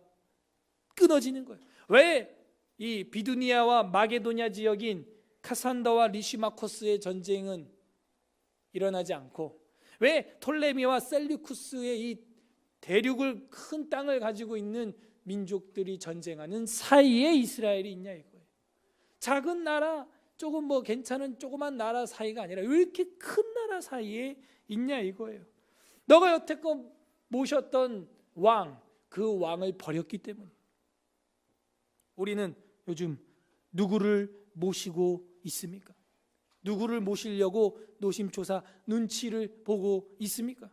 Speaker 2: 끊어지는 거예요. 왜 이 비두니아와 마게도냐 지역인 카산더와 리시마코스의 전쟁은 일어나지 않고 왜 톨레미와 셀류쿠스의 이 대륙을 큰 땅을 가지고 있는 민족들이 전쟁하는 사이에 이스라엘이 있냐 이거예요. 작은 나라, 조금 뭐 괜찮은 조그만 나라 사이가 아니라 왜 이렇게 큰 나라 사이에 있냐 이거예요. 너가 여태껏 모셨던 왕, 그 왕을 버렸기 때문에. 우리는 요즘 누구를 모시고 있습니까? 누구를 모시려고 노심초사 눈치를 보고 있습니까?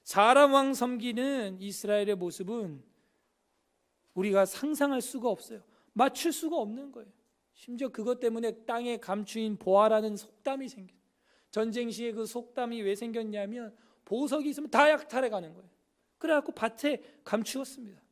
Speaker 2: 사람 왕 섬기는 이스라엘의 모습은 우리가 상상할 수가 없어요. 맞출 수가 없는 거예요. 심지어 그것 때문에 땅에 감추인 보아라는 속담이 생겨요. 전쟁 시에 그 속담이 왜 생겼냐면 보석이 있으면 다 약탈해 가는 거예요. 그래갖고 밭에 감추었습니다.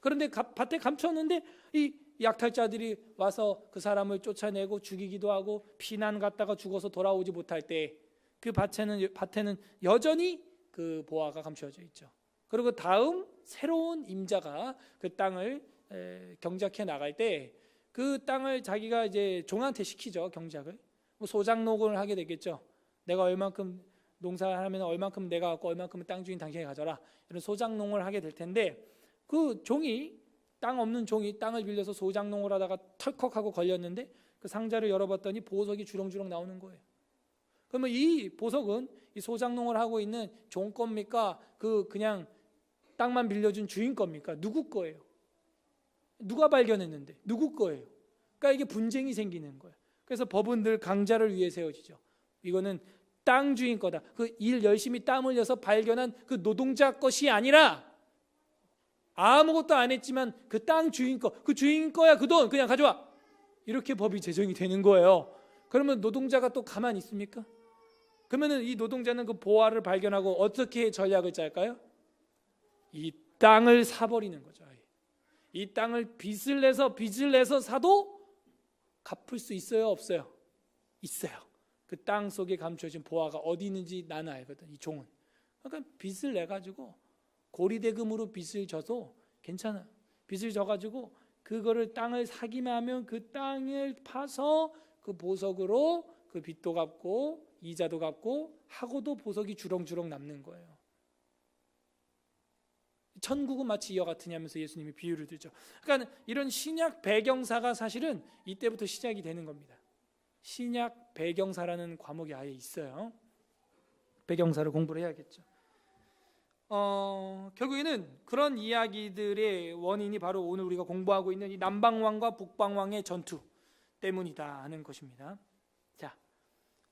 Speaker 2: 그런데 밭에 감추었는데 이 약탈자들이 와서 그 사람을 쫓아내고 죽이기도 하고 피난 갔다가 죽어서 돌아오지 못할 때 그 밭에는 여전히 그 보아가 감추어져 있죠. 그리고 다음 새로운 임자가 그 땅을 경작해 나갈 때 그 땅을 자기가 이제 종한테 시키죠. 경작을. 뭐 소작농을 하게 되겠죠. 내가 얼만큼 농사하면 얼만큼 내가 갖고 얼만큼 땅 주인 당신이 가져라. 이런 소작농을 하게 될 텐데 그 종이 땅 없는 종이 땅을 빌려서 소작농을 하다가 털컥하고 걸렸는데 그 상자를 열어봤더니 보석이 주렁주렁 나오는 거예요. 그러면 이 보석은 이 소작농을 하고 있는 종 겁니까? 그냥 땅만 빌려준 주인 겁니까? 누구 거예요? 누가 발견했는데? 누구 거예요? 그러니까 이게 분쟁이 생기는 거예요. 그래서 법은 늘 강자를 위해 세워지죠. 이거는 땅 주인 거다. 그 일 열심히 땀 흘려서 발견한 그 노동자 것이 아니라 아무것도 안 했지만 그 땅 주인 거, 그 주인 거야 그 돈 그냥 가져와. 이렇게 법이 제정이 되는 거예요. 그러면 노동자가 또 가만히 있습니까? 그러면 이 노동자는 그 보화를 발견하고 어떻게 전략을 짤까요? 이 땅을 사버리는 거죠. 이 땅을 빚을 내서 사도 갚을 수 있어요, 없어요? 있어요. 그 땅 속에 감춰진 보화가 어디 있는지 나는 알거든. 이 종은. 그러니까 빚을 내 가지고 고리대금으로 빚을 져도 괜찮아. 빚을 져 가지고 그거를 땅을 사기만 하면 그 땅을 파서 그 보석으로 그 빚도 갚고 이자도 갚고 하고도 보석이 주렁주렁 남는 거예요. 천국은 마치 이와 같으냐면서 예수님이 비유를 들죠. 그러니까 이런 신약 배경사가 사실은 이때부터 시작이 되는 겁니다. 신약 배경사라는 과목이 아예 있어요. 배경사를 공부를 해야겠죠. 결국에는 그런 이야기들의 원인이 바로 오늘 우리가 공부하고 있는 이 남방왕과 북방왕의 전투 때문이다 하는 것입니다. 자,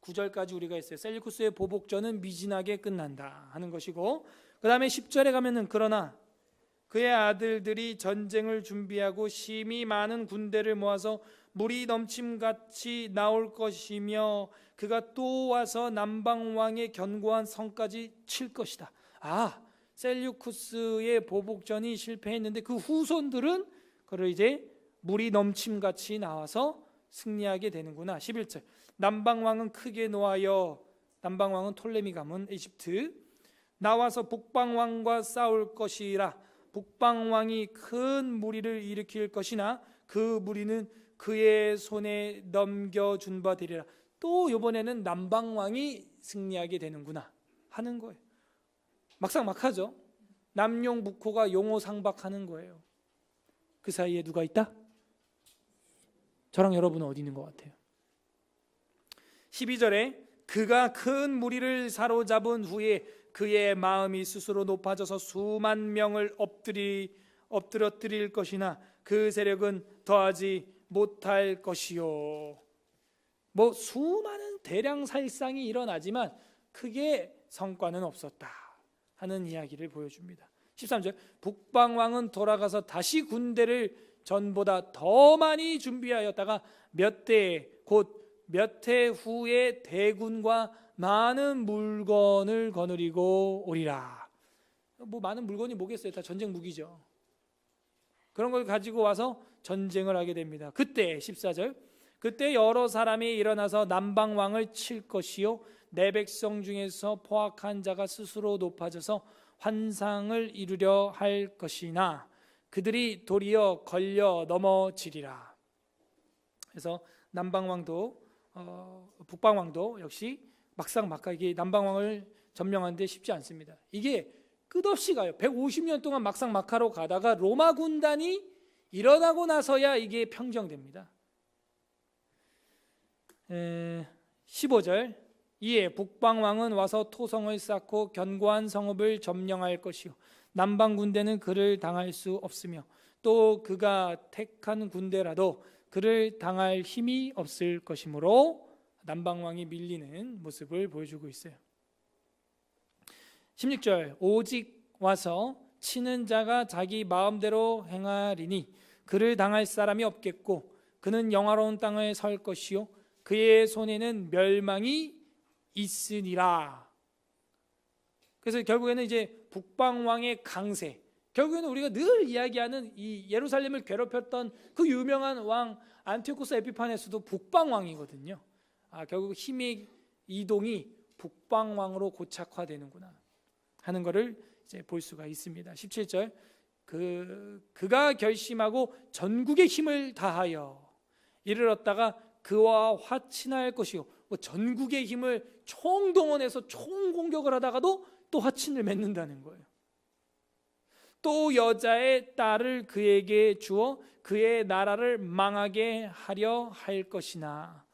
Speaker 2: 9절까지 우리가 했어요. 셀류쿠스의 보복전은 미진하게 끝난다 하는 것이고, 그 다음에 10절에 가면은 그러나 그의 아들들이 전쟁을 준비하고 심히 많은 군대를 모아서 물이 넘침같이 나올 것이며 그가 또 와서 남방왕의 견고한 성까지 칠 것이다. 셀류쿠스의 보복전이 실패했는데 그 후손들은 그를 이제 물이 넘침같이 나와서 승리하게 되는구나. 11절 남방왕은 크게 노하여, 남방왕은 톨레미 가문 이집트, 나와서 북방왕과 싸울 것이라. 북방왕이 큰 무리를 일으킬 것이나 그 무리는 그의 손에 넘겨준 바 되리라. 또 이번에는 남방왕이 승리하게 되는구나 하는 거예요. 막상막하죠. 남용북호가 용호상박하는 거예요. 그 사이에 누가 있다? 저랑 여러분은 어디 있는 것 같아요? 12절에 그가 큰 무리를 사로잡은 후에 그의 마음이 스스로 높아져서 수만 명을 엎드러뜨릴 것이나 그 세력은 더하지 못할 것이요. 수많은 대량 살상이 일어나지만 크게 성과는 없었다 하는 이야기를 보여줍니다. 13절 북방왕은 돌아가서 다시 군대를 전보다 더 많이 준비하였다가 몇 해 후에 대군과 많은 물건을 거느리고 오리라. 많은 물건이 뭐겠어요? 다 전쟁 무기죠. 그런 걸 가지고 와서 전쟁을 하게 됩니다. 그때 14절 그때 여러 사람이 일어나서 남방왕을 칠 것이요 내 백성 중에서 포악한 자가 스스로 높아져서 환상을 이루려 할 것이나 그들이 도리어 걸려 넘어지리라. 그래서 남방왕도 북방왕도 역시 막상막하게 남방왕을 점령하는데 쉽지 않습니다. 이게 끝없이 가요. 150년 동안 막상막하로 가다가 로마 군단이 일어나고 나서야 이게 평정됩니다. 15절 이에 북방왕은 와서 토성을 쌓고 견고한 성읍을 점령할 것이요 남방 군대는 그를 당할 수 없으며 또 그가 택한 군대라도 그를 당할 힘이 없을 것이므로 남방왕이 밀리는 모습을 보여주고 있어요. 16절 오직 와서 치는 자가 자기 마음대로 행하리니 그를 당할 사람이 없겠고 그는 영화로운 땅에 설 것이요 그의 손에는 멸망이 있으니라. 그래서 결국에는 이제 북방왕의 강세, 결국에는 우리가 늘 이야기하는 이 예루살렘을 괴롭혔던 그 유명한 왕 안티오코스 에피파네스도 북방왕이거든요. 결국 힘의 이동이 북방왕으로 고착화되는구나 하는 것을 이제 볼 수가 있습니다. 17절 그가 결심하고 전국의 힘을 다하여 이를 얻다가 그와 화친할 것이요 전국의 힘을 총동원해서 총공격을 하다가도 또 화친을 맺는다는 거예요. 또 여자의 딸을 그에게 주어 그의 나라를 망하게 하려 할 것이나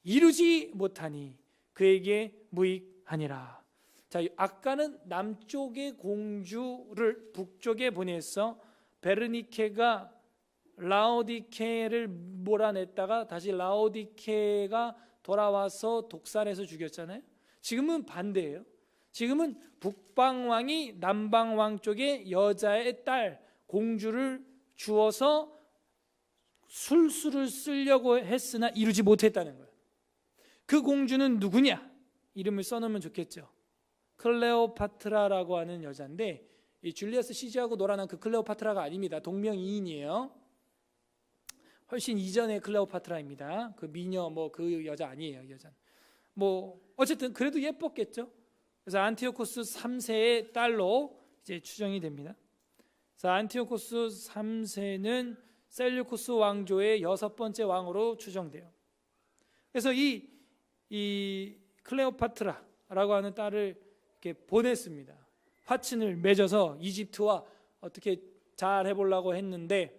Speaker 2: 이루지 못하니 그에게 무익하니라. 자, 아까는 남쪽의 공주를 북쪽에 보내서 베르니케가 라오디케를 몰아냈다가 다시 라오디케가 돌아와서 독살해서 죽였잖아요. 지금은 반대예요. 지금은 북방왕이 남방왕 쪽에 여자의 딸 공주를 주어서 술수를 쓰려고 했으나 이루지 못했다는 거예요. 그 공주는 누구냐? 이름을 써놓으면 좋겠죠. 클레오파트라라고 하는 여자인데 이 줄리어스 시즈하고 놀아난 그 클레오파트라가 아닙니다. 동명이인이에요. 훨씬 이전의 클레오파트라입니다. 그 미녀 그 여자 아니에요. 여자는 어쨌든 그래도 예뻤겠죠. 그래서 안티오코스 3세의 딸로 이제 추정이 됩니다. 그래서 안티오코스 3세는 셀류쿠스 왕조의 6번째 왕으로 추정돼요. 그래서 이 클레오파트라라고 하는 딸을 이렇게 보냈습니다. 화친을 맺어서 이집트와 어떻게 잘 해보려고 했는데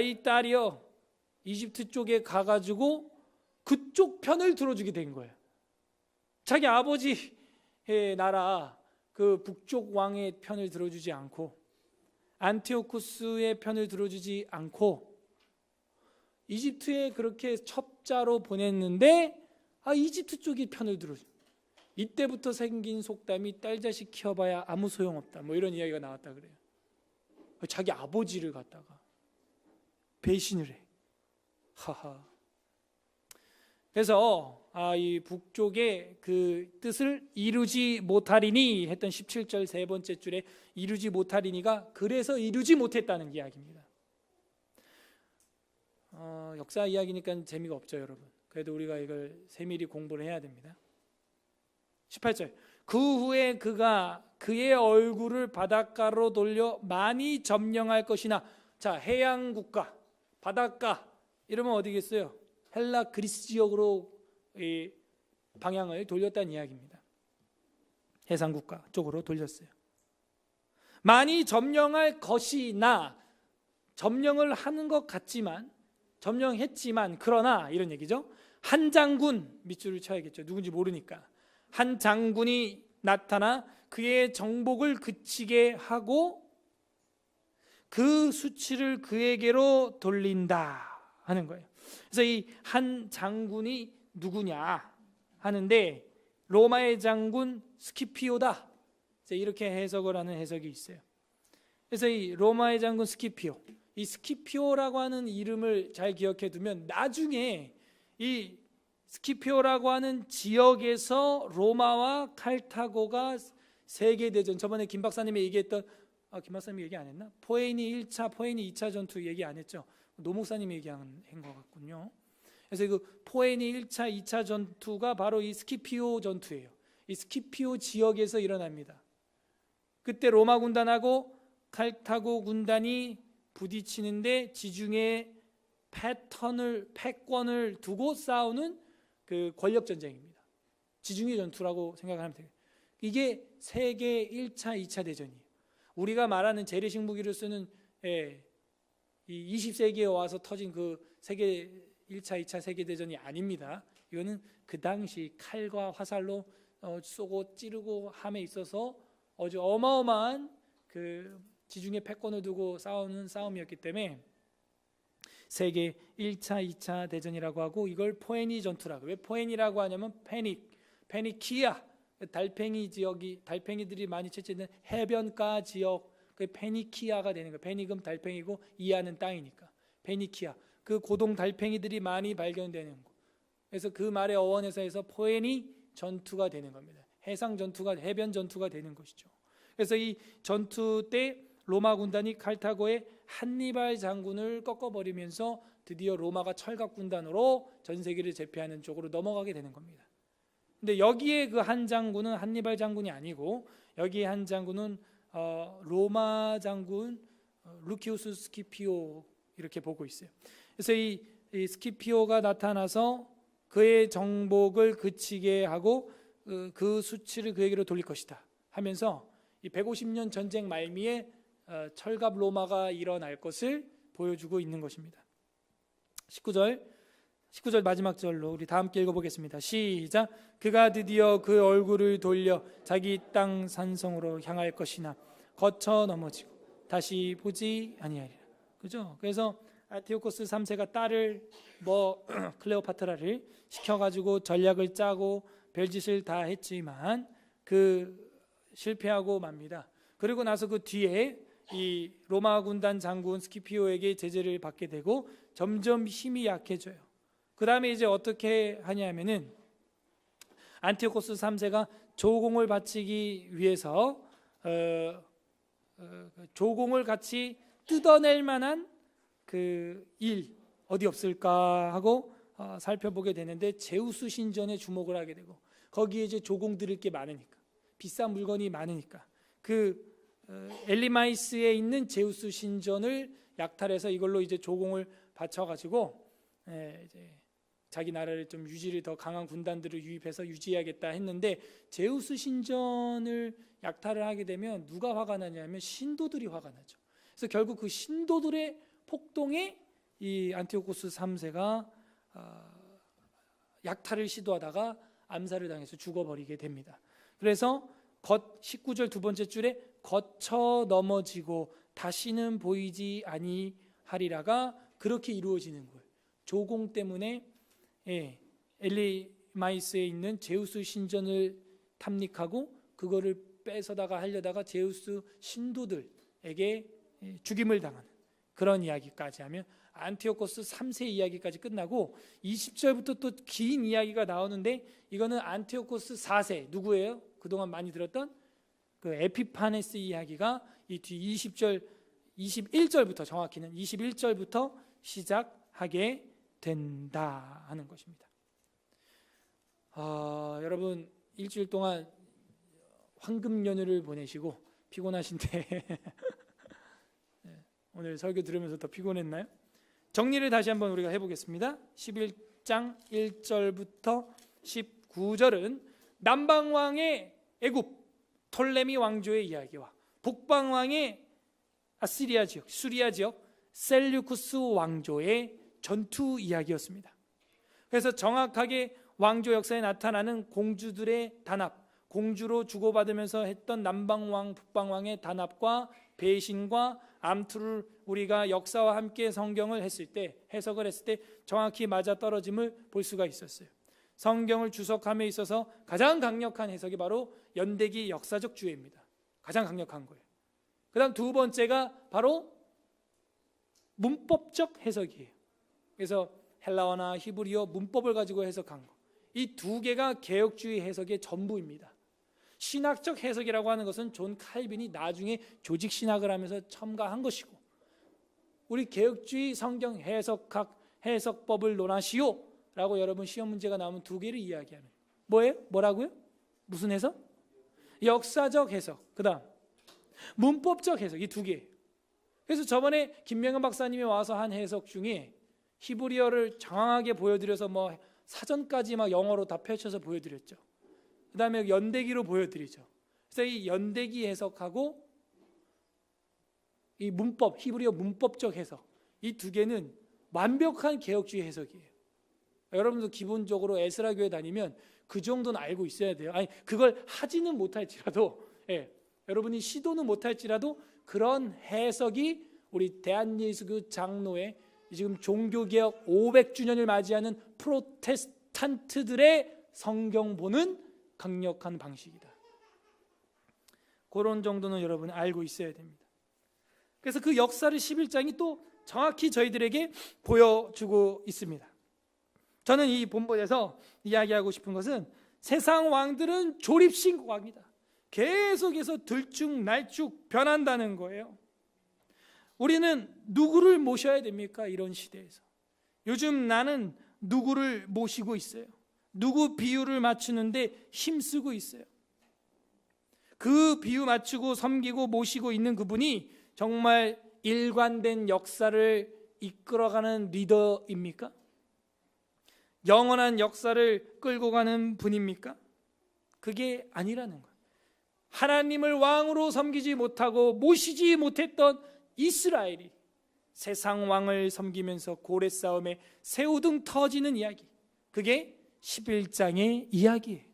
Speaker 2: 이 딸이요 이집트 쪽에 가가지고 그쪽 편을 들어주게 된 거예요. 자기 아버지의 나라 그 북쪽 왕의 편을 들어주지 않고 안티오쿠스의 편을 들어주지 않고 이집트에 그렇게 첩자로 보냈는데 이집트 쪽이 편을 들어줘. 이때부터 생긴 속담이 딸 자식 키워봐야 아무 소용없다. 뭐 이런 이야기가 나왔다 그래요. 자기 아버지를 갖다가 배신을 해. 하하. 그래서 이 북쪽의 그 뜻을 이루지 못하리니 했던 17절 세 번째 줄에 이루지 못하리니가 그래서 이루지 못했다는 이야기입니다. 역사 이야기니까 재미가 없죠, 여러분. 그래도 우리가 이걸 세밀히 공부를 해야 됩니다. 18절. 그 후에 그가 그의 얼굴을 바닷가로 돌려 많이 점령할 것이나. 자, 해양 국가, 바닷가 이러면 어디겠어요? 헬라 그리스 지역으로 이 방향을 돌렸다는 이야기입니다. 해상 국가 쪽으로 돌렸어요. 많이 점령할 것이나, 점령을 하는 것 같지만, 점령했지만, 그러나 이런 얘기죠. 한 장군, 밑줄을 쳐야겠죠. 누군지 모르니까. 한 장군이 나타나 그의 정복을 그치게 하고 그 수치를 그에게로 돌린다 하는 거예요. 그래서 이 한 장군이 누구냐 하는데 로마의 장군 스키피오다. 이렇게 해석을 하는 해석이 있어요. 그래서 이 로마의 장군 스키피오, 이 스키피오라고 하는 이름을 잘 기억해 두면 나중에 이 스키피오라고 하는 지역에서 로마와 칼타고가 세계대전, 저번에 김 박사님이 얘기했던, 김 박사님이 얘기 안 했나? 포에니 1차, 포에니 2차 전투 얘기 안 했죠? 노 목사님이 얘기한 것 같군요. 그래서 그 포에니 1차, 2차 전투가 바로 이 스키피오 전투예요. 이 스키피오 지역에서 일어납니다. 그때 로마 군단하고 칼타고 군단이 부딪히는데 지중해 패권을 두고 싸우는 그 권력 전쟁입니다. 지중해 전투라고 생각하면 돼요. 이게 세계 1차, 2차 대전이에요. 우리가 말하는 재래식 무기를 쓰는 이 20세기에 와서 터진 그 세계 1차, 2차 세계 대전이 아닙니다. 이거는 그 당시 칼과 화살로 쏘고 찌르고 함에 있어서 아주 어마어마한 그 지중해 패권을 두고 싸우는 싸움이었기 때문에 세계 1차, 2차 대전이라고 하고, 이걸 포에니 전투라고. 왜 포에니라고 하냐면 페니키아, 달팽이 지역이, 달팽이들이 많이 채취된 해변가 지역, 그 페니키아가 되는 거예요. 페니금 달팽이고 이하는 땅이니까 페니키아, 그 고동 달팽이들이 많이 발견되는 거. 그래서 그 말의 어원에서 해서 포에니 전투가 되는 겁니다. 해상 전투가, 해변 전투가 되는 것이죠. 그래서 이 전투 때 로마 군단이 칼타고의 한니발 장군을 꺾어버리면서 드디어 로마가 철갑 군단으로 전 세계를 제패하는 쪽으로 넘어가게 되는 겁니다. 근데 여기에 그 한 장군은 한니발 장군이 아니고, 여기에 한 장군은 로마 장군 루키우스 스키피오, 이렇게 보고 있어요. 그래서 이 스키피오가 나타나서 그의 정복을 그치게 하고 그 수치를 그에게로 돌릴 것이다 하면서 이 150년 전쟁 말미에 철갑 로마가 일어날 것을 보여주고 있는 것입니다. 19절 마지막 절로 우리 다 함께 읽어보겠습니다. 시작. 그가 드디어 그 얼굴을 돌려 자기 땅 산성으로 향할 것이나 거쳐 넘어지고 다시 보지 아니하리라. 그죠? 그래서 안티오코스 3세가 딸을 클레오파트라를 시켜가지고 전략을 짜고 별짓을 다 했지만 실패하고 맙니다. 그리고 나서 그 뒤에 이 로마 군단 장군 스키피오에게 제재를 받게 되고 점점 힘이 약해져요. 그 다음에 이제 어떻게 하냐면은 안티오코스 3세가 조공을 바치기 위해서 조공을 같이 뜯어낼 만한 그 일 어디 없을까 하고 살펴보게 되는데 제우스 신전에 주목을 하게 되고, 거기에 이제 조공 드릴 게 많으니까, 비싼 물건이 많으니까 엘리마이스에 있는 제우스 신전을 약탈해서 이걸로 이제 조공을 바쳐가지고 이제 자기 나라를 좀 유지를 더 강한 군단들을 유입해서 유지해야겠다 했는데, 제우스 신전을 약탈을 하게 되면 누가 화가 나냐면 신도들이 화가 나죠. 그래서 결국 그 신도들의 폭동에 이 안티오코스 3세가 약탈을 시도하다가 암살을 당해서 죽어버리게 됩니다. 그래서 19절 두 번째 줄에 거쳐 넘어지고 다시는 보이지 아니하리라가 그렇게 이루어지는 거예요. 조공 때문에 엘리마이스에 있는 제우스 신전을 탐닉하고 그거를 뺏어다가 하려다가 제우스 신도들에게 죽임을 당하는 그런 이야기까지 하면 안티오코스 3세 이야기까지 끝나고 20절부터 또 긴 이야기가 나오는데 이거는 안티오코스 4세 누구예요? 그동안 많이 들었던 그 에피파네스 이야기가 이 뒤 20절 21절부터 정확히는 21절부터 시작하게 된다 하는 것입니다. 여러분 일주일 동안 황금 연휴를 보내시고 피곤하신데 오늘 설교 들으면서 더 피곤했나요? 정리를 다시 한번 우리가 해보겠습니다. 11장 1절부터 19절은 남방왕의 애굽 톨레미 왕조의 이야기와 북방왕의 아시리아 지역, 수리아 지역 셀류쿠스 왕조의 전투 이야기였습니다. 그래서 정확하게 왕조 역사에 나타나는 공주들의 단합, 공주로 주고받으면서 했던 남방왕, 북방왕의 단합과 배신과 암투를 우리가 역사와 함께 성경을 했을 때, 해석을 했을 때 정확히 맞아떨어짐을 볼 수가 있었어요. 성경을 주석함에 있어서 가장 강력한 해석이 바로 연대기 역사적 주해입니다. 가장 강력한 거예요. 그 다음 두 번째가 바로 문법적 해석이에요. 그래서 헬라어나 히브리어 문법을 가지고 해석한 거. 이 두 개가 개혁주의 해석의 전부입니다. 신학적 해석이라고 하는 것은 존 칼빈이 나중에 조직 신학을 하면서 첨가한 것이고, 우리 개혁주의 성경 해석학 해석법을 논하시오 라고 여러분 시험 문제가 나오면 두 개를 이야기하는 뭐예요? 뭐라고요? 무슨 해석? 역사적 해석, 그 다음 문법적 해석, 이 두 개예요. 그래서 저번에 김명현 박사님이 와서 한 해석 중에 히브리어를 장황하게 보여드려서 뭐 사전까지 막 영어로 다 펼쳐서 보여드렸죠. 그 다음에 연대기로 보여드리죠. 그래서 이 연대기 해석하고 이 문법, 히브리어 문법적 해석, 이 두 개는 완벽한 개혁주의 해석이에요. 여러분도 기본적으로 에스라 교회 다니면 그 정도는 알고 있어야 돼요. 아니 그걸 하지는 못할지라도, 여러분이 시도는 못할지라도 그런 해석이 우리 대한예수교 장로회 지금 종교개혁 500주년을 맞이하는 프로테스탄트들의 성경 보는 강력한 방식이다. 그런 정도는 여러분 알고 있어야 됩니다. 그래서 그 역사를 11장이 또 정확히 저희들에게 보여주고 있습니다. 저는 이 본문에서 이야기하고 싶은 것은 세상 왕들은 조립식 왕이다. 계속해서 들쭉날쭉 변한다는 거예요. 우리는 누구를 모셔야 됩니까? 이런 시대에서. 요즘 나는 누구를 모시고 있어요? 누구 비유를 맞추는데 힘쓰고 있어요. 그 비유 맞추고 섬기고 모시고 있는 그분이 정말 일관된 역사를 이끌어가는 리더입니까? 영원한 역사를 끌고 가는 분입니까? 그게 아니라는 거예요. 하나님을 왕으로 섬기지 못하고 모시지 못했던 이스라엘이 세상 왕을 섬기면서 고레 싸움에 새우등 터지는 이야기, 그게 11장의 이야기예요.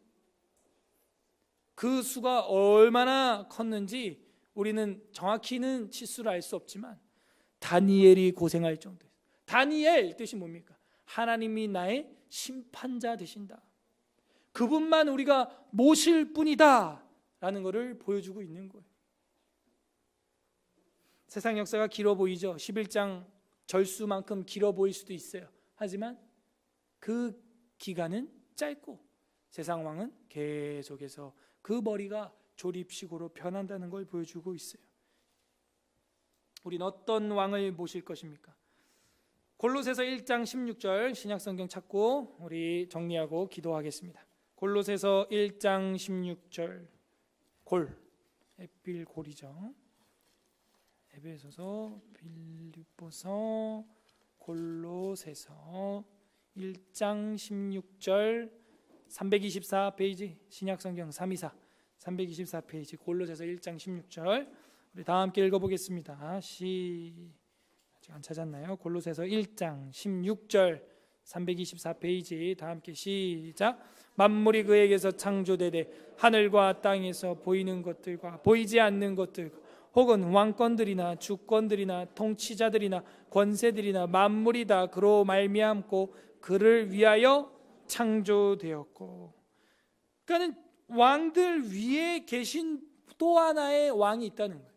Speaker 2: 그 수가 얼마나 컸는지 우리는 정확히는 치수를 알 수 없지만 다니엘이 고생할 정도예요. 다니엘 뜻이 뭡니까? 하나님이 나의 심판자 되신다. 그분만 우리가 모실 뿐이다 라는 것을 보여주고 있는 거예요. 세상 역사가 길어 보이죠. 11장 절수만큼 길어 보일 수도 있어요. 하지만 그 기간은 짧고 세상 왕은 계속해서 그 머리가 조립식으로 변한다는 걸 보여주고 있어요. 우린 어떤 왕을 모실 것입니까? 골로새서 1장 16절 신약성경 찾고 우리 정리하고 기도하겠습니다. 골로새서 1장 16절 에필골이죠. 에베소서, 빌립보서, 골로새서 1장 16절 324페이지 신약성경 324 324페이지 골로새서 1장 16절 우리 다 함께 읽어보겠습니다. 아직 안 찾았나요? 골로새서 1장 16절 324페이지 다 함께 시작. 만물이 그에게서 창조되되 하늘과 땅에서 보이는 것들과 보이지 않는 것들과 혹은 왕권들이나 주권들이나 통치자들이나 권세들이나 만물이 다 그로 말미암고 그를 위하여 창조되었고. 그러니까 왕들 위에 계신 또 하나의 왕이 있다는 거예요.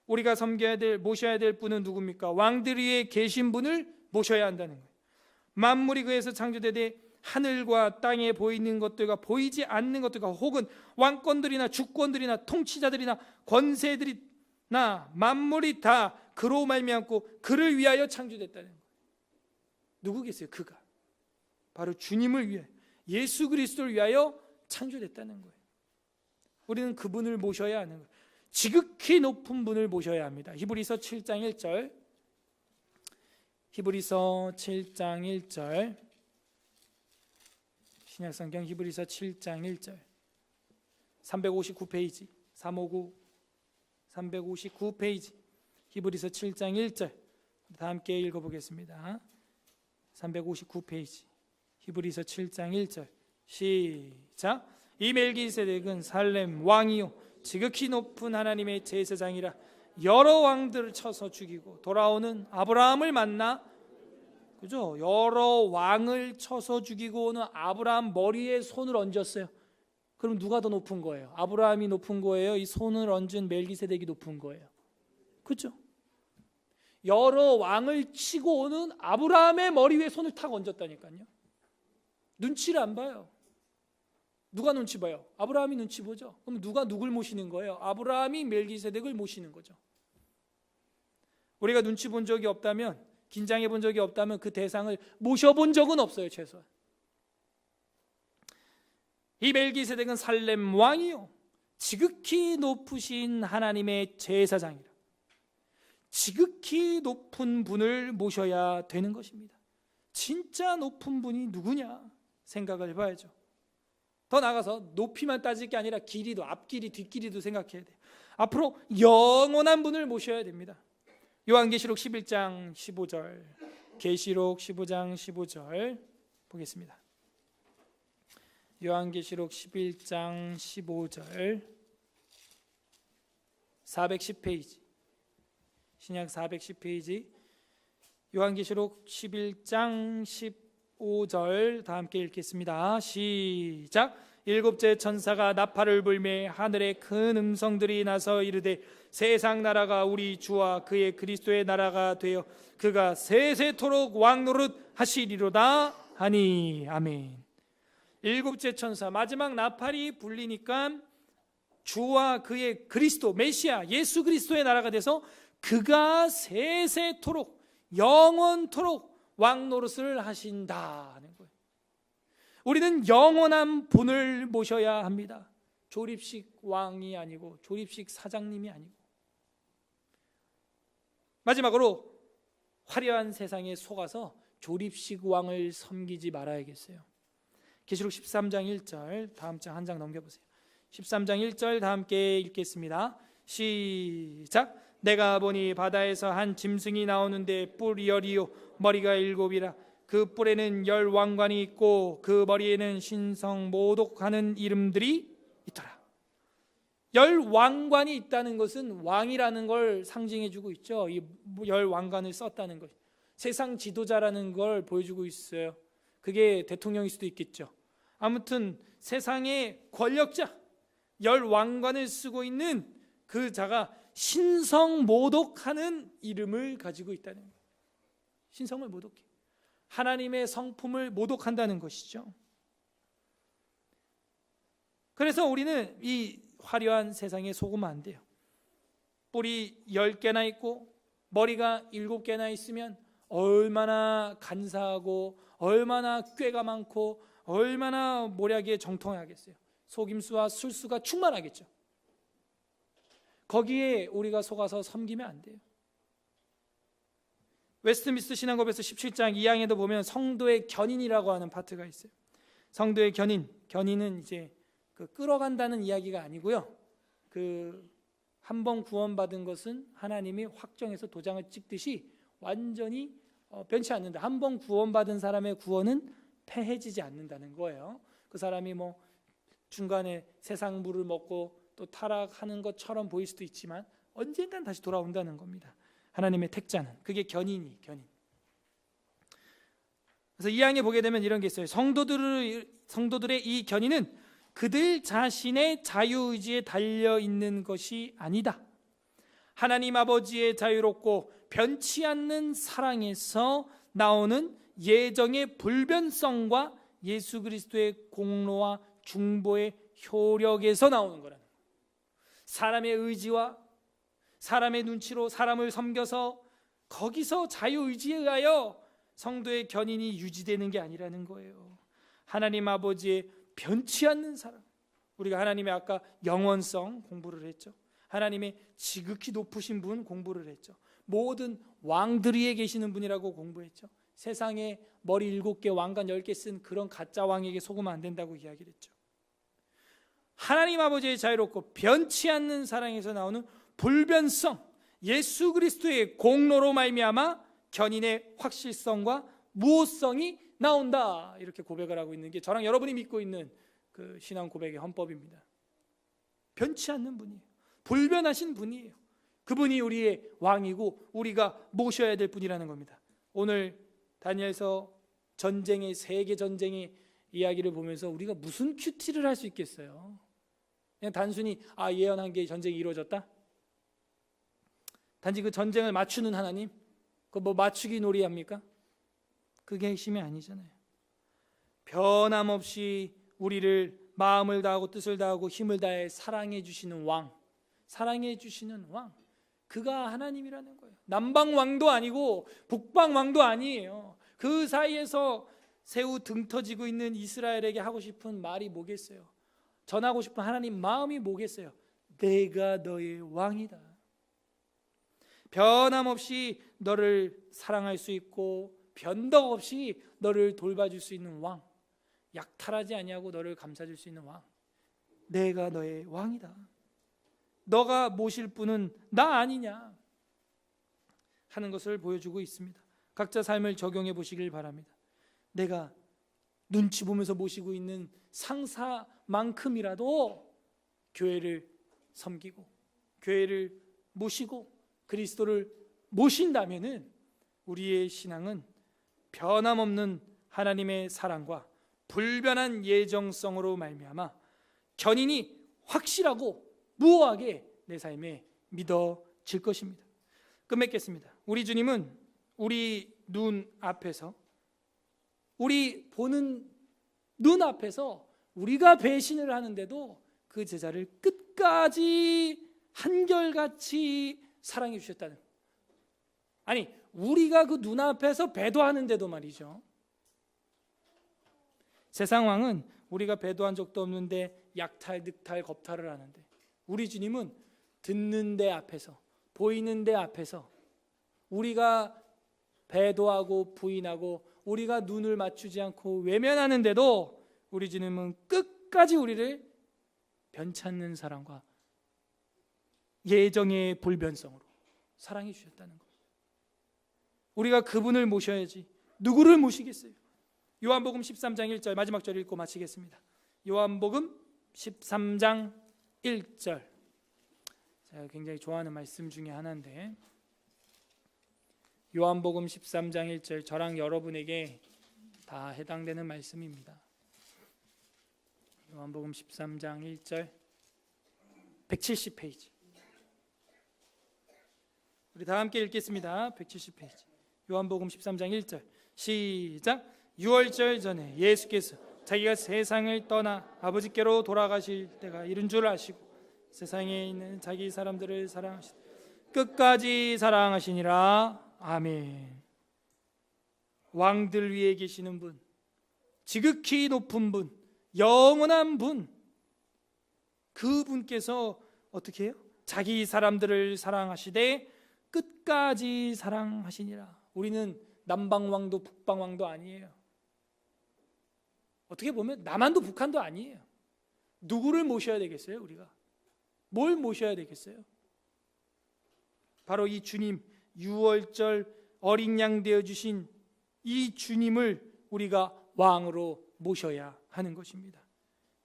Speaker 2: 우리가 섬겨야 될, 모셔야 될 분은 누굽니까? 왕들 위에 계신 분을 모셔야 한다는 거예요. 만물이 그에서 창조되되 하늘과 땅에 보이는 것들과 보이지 않는 것들과 혹은 왕권들이나 주권들이나 통치자들이나 권세들이나 만물이 다 그로 말미암고 그를 위하여 창조됐다는 거예요. 누구겠어요? 그가 바로 주님을 위해, 예수 그리스도를 위하여 창조됐다는 거예요. 우리는 그분을 모셔야 하는 거예요. 지극히 높은 분을 모셔야 합니다. 히브리서 7장 1절, 히브리서 7장 1절, 신약성경 히브리서 7장 1절, 359페이지, 359페이지, 히브리서 7장 1절, 다 함께 읽어보겠습니다. 359페이지, 히브리서 7장 1절, 시작. 이 멜기세덱은 살렘 왕이요 지극히 높은 하나님의 제사장이라 여러 왕들을 쳐서 죽이고 돌아오는 아브라함을 만나, 그죠? 여러 왕을 쳐서 죽이고 오는 아브라함 머리에 손을 얹었어요. 그럼 누가 더 높은 거예요? 아브라함이 높은 거예요? 이 손을 얹은 멜기세덱이 높은 거예요? 그죠? 여러 왕을 치고 오는 아브라함의 머리 위에 손을 탁 얹었다니까요. 눈치를 안 봐요. 누가 눈치 봐요? 아브라함이 눈치 보죠. 그럼 누가 누굴 모시는 거예요? 아브라함이 멜기세덱을 모시는 거죠. 우리가 눈치 본 적이 없다면, 긴장해 본 적이 없다면 그 대상을 모셔본 적은 없어요. 최소한. 이 멜기세덱은 살렘 왕이요 지극히 높으신 하나님의 제사장이라. 지극히 높은 분을 모셔야 되는 것입니다. 진짜 높은 분이 누구냐 생각을 해봐야죠. 더 나아가서 높이만 따질 게 아니라 길이도, 앞길이, 뒷길이도 생각해야 돼요. 앞으로 영원한 분을 모셔야 됩니다. 요한계시록 11장 15절, 계시록 15장 15절 보겠습니다. 요한계시록 11장 15절, 410페이지, 신약 410페이지, 요한계시록 11장 15절 다 함께 읽겠습니다. 시작. 일곱째 천사가 나팔을 불매 하늘에 큰 음성들이 나서 이르되 세상 나라가 우리 주와 그의 그리스도의 나라가 되어 그가 세세토록 왕노릇 하시리로다 하니. 아멘. 일곱째 천사, 마지막 나팔이 불리니까 주와 그의 그리스도, 메시아, 예수 그리스도의 나라가 돼서 그가 세세토록, 영원토록 왕노릇을 하신다는 거예요. 우리는 영원한 분을 모셔야 합니다. 조립식 왕이 아니고, 조립식 사장님이 아니고. 마지막으로 화려한 세상에 속아서 조립식 왕을 섬기지 말아야겠어요. 계시록 13장 1절, 다음 장 한 장 넘겨보세요. 13장 1절 다 함께 읽겠습니다. 시작. 내가 보니 바다에서 한 짐승이 나오는데 뿔이 10이요 머리가 7이라. 그 뿔에는 10 왕관이 있고 그 머리에는 신성모독하는 이름들이 있더라. 10 왕관이 있다는 것은 왕이라는 걸 상징해주고 있죠. 이 10 왕관을 썼다는 것, 세상 지도자라는 걸 보여주고 있어요. 그게 대통령일 수도 있겠죠. 아무튼 세상의 권력자, 10 왕관을 쓰고 있는 그 자가 신성모독하는 이름을 가지고 있다는 거예요. 신성을 모독해, 하나님의 성품을 모독한다는 것이죠. 그래서 우리는 이 화려한 세상에 속으면 안 돼요. 뿔이 10개나 있고 머리가 7개나 있으면 얼마나 간사하고 얼마나 꾀가 많고 얼마나 모략에 정통하겠어요. 속임수와 술수가 충만하겠죠. 거기에 우리가 속아서 섬기면 안 돼요. 웨스트민스터 신앙법에서 17장 2항에도 보면 성도의 견인이라고 하는 파트가 있어요. 성도의 견인은 이제 끌어간다는 이야기가 아니고요. 한 번 구원받은 것은 하나님이 확정해서 도장을 찍듯이 완전히 변치 않는다. 한 번 구원받은 사람의 구원은 패해지지 않는다는 거예요. 그 사람이 뭐 중간에 세상 물을 먹고 또 타락하는 것처럼 보일 수도 있지만 언젠간 다시 돌아온다는 겁니다. 하나님의 택자는 그게 견인이 견인. 그래서 2항에 보게 되면 이런 게 있어요. 성도들의 이 견인은 그들 자신의 자유의지에 달려 있는 것이 아니다. 하나님 아버지의 자유롭고 변치 않는 사랑에서 나오는 예정의 불변성과 예수 그리스도의 공로와 중보의 효력에서 나오는 거라는 거예요. 사람의 의지와 사람의 눈치로 사람을 섬겨서 거기서 자유의지에 의하여 성도의 견인이 유지되는 게 아니라는 거예요. 하나님 아버지의 변치 않는 사랑, 우리가 하나님의 아까 영원성 공부를 했죠. 하나님의 지극히 높으신 분 공부를 했죠. 모든 왕들 위에 계시는 분이라고 공부했죠. 세상에 머리 7개 왕관 10개 쓴 그런 가짜 왕에게 속으면 안 된다고 이야기를 했죠. 하나님 아버지의 자유롭고 변치 않는 사랑에서 나오는 불변성, 예수 그리스도의 공로로 말미암아 견인의 확실성과 무호성이 나온다. 이렇게 고백을 하고 있는 게 저랑 여러분이 믿고 있는 그 신앙 고백의 헌법입니다. 변치 않는 분이에요. 불변하신 분이에요. 그분이 우리의 왕이고 우리가 모셔야 될 분이라는 겁니다. 오늘 다니엘서 전쟁의 세계 전쟁의 이야기를 보면서 우리가 무슨 큐티를 할 수 있겠어요? 그냥 단순히 예언한 게 전쟁이 이루어졌다? 단지 그 전쟁을 맞추는 하나님? 그 뭐 맞추기 놀이 합니까? 그게 핵심이 아니잖아요. 변함없이 우리를 마음을 다하고 뜻을 다하고 힘을 다해 사랑해 주시는 왕, 사랑해 주시는 왕, 그가 하나님이라는 거예요. 남방 왕도 아니고 북방 왕도 아니에요. 그 사이에서 새우 등 터지고 있는 이스라엘에게 하고 싶은 말이 뭐겠어요? 전하고 싶은 하나님 마음이 뭐겠어요? 내가 너의 왕이다. 변함없이 너를 사랑할 수 있고 변덕 없이 너를 돌봐줄 수 있는 왕, 약탈하지 아니하고 너를 감싸줄 수 있는 왕, 내가 너의 왕이다. 너가 모실 분은 나 아니냐 하는 것을 보여주고 있습니다. 각자 삶을 적용해 보시길 바랍니다. 내가 눈치 보면서 모시고 있는 상사만큼이라도 교회를 섬기고 교회를 모시고 그리스도를 모신다면은 우리의 신앙은 변함없는 하나님의 사랑과 불변한 예정성으로 말미암아 견인이 확실하고 무호하게 내 삶에 믿어질 것입니다. 끝맺겠습니다. 우리 주님은 우리 눈 앞에서, 우리 보는 눈 앞에서 우리가 배신을 하는데도 그 제자를 끝까지 한결같이 사랑해 주셨다는, 아니 우리가 그 눈앞에서 배도하는데도 말이죠. 세상 왕은 우리가 배도한 적도 없는데 약탈, 늑탈, 겁탈을 하는데 우리 주님은 듣는 데 앞에서, 보이는 데 앞에서 우리가 배도하고 부인하고 우리가 눈을 맞추지 않고 외면하는데도 우리 주님은 끝까지 우리를 변찮는 사랑과 예정의 불변성으로 사랑해 주셨다는 것. 우리가 그분을 모셔야지 누구를 모시겠어요? 요한복음 13장 1절 마지막 절 읽고 마치겠습니다. 요한복음 13장 1절, 제가 굉장히 좋아하는 말씀 중에 하나인데 요한복음 13장 1절, 저랑 여러분에게 다 해당되는 말씀입니다. 요한복음 13장 1절 170페이지, 우리 다 함께 읽겠습니다. 170페이지 요한복음 13장 1절 시작. 유월절 전에 예수께서 자기가 세상을 떠나 아버지께로 돌아가실 때가 이른 줄 아시고 세상에 있는 자기 사람들을 사랑하시되 끝까지 사랑하시니라. 아멘. 왕들 위에 계시는 분, 지극히 높은 분, 영원한 분, 그분께서 어떻게 해요? 자기 사람들을 사랑하시되 끝까지 사랑하시니라. 우리는 남방왕도 북방왕도 아니에요. 어떻게 보면 남한도 북한도 아니에요. 누구를 모셔야 되겠어요? 우리가 뭘 모셔야 되겠어요? 바로 이 주님, 유월절 어린 양 되어 주신 이 주님을 우리가 왕으로 모셔야 하는 것입니다.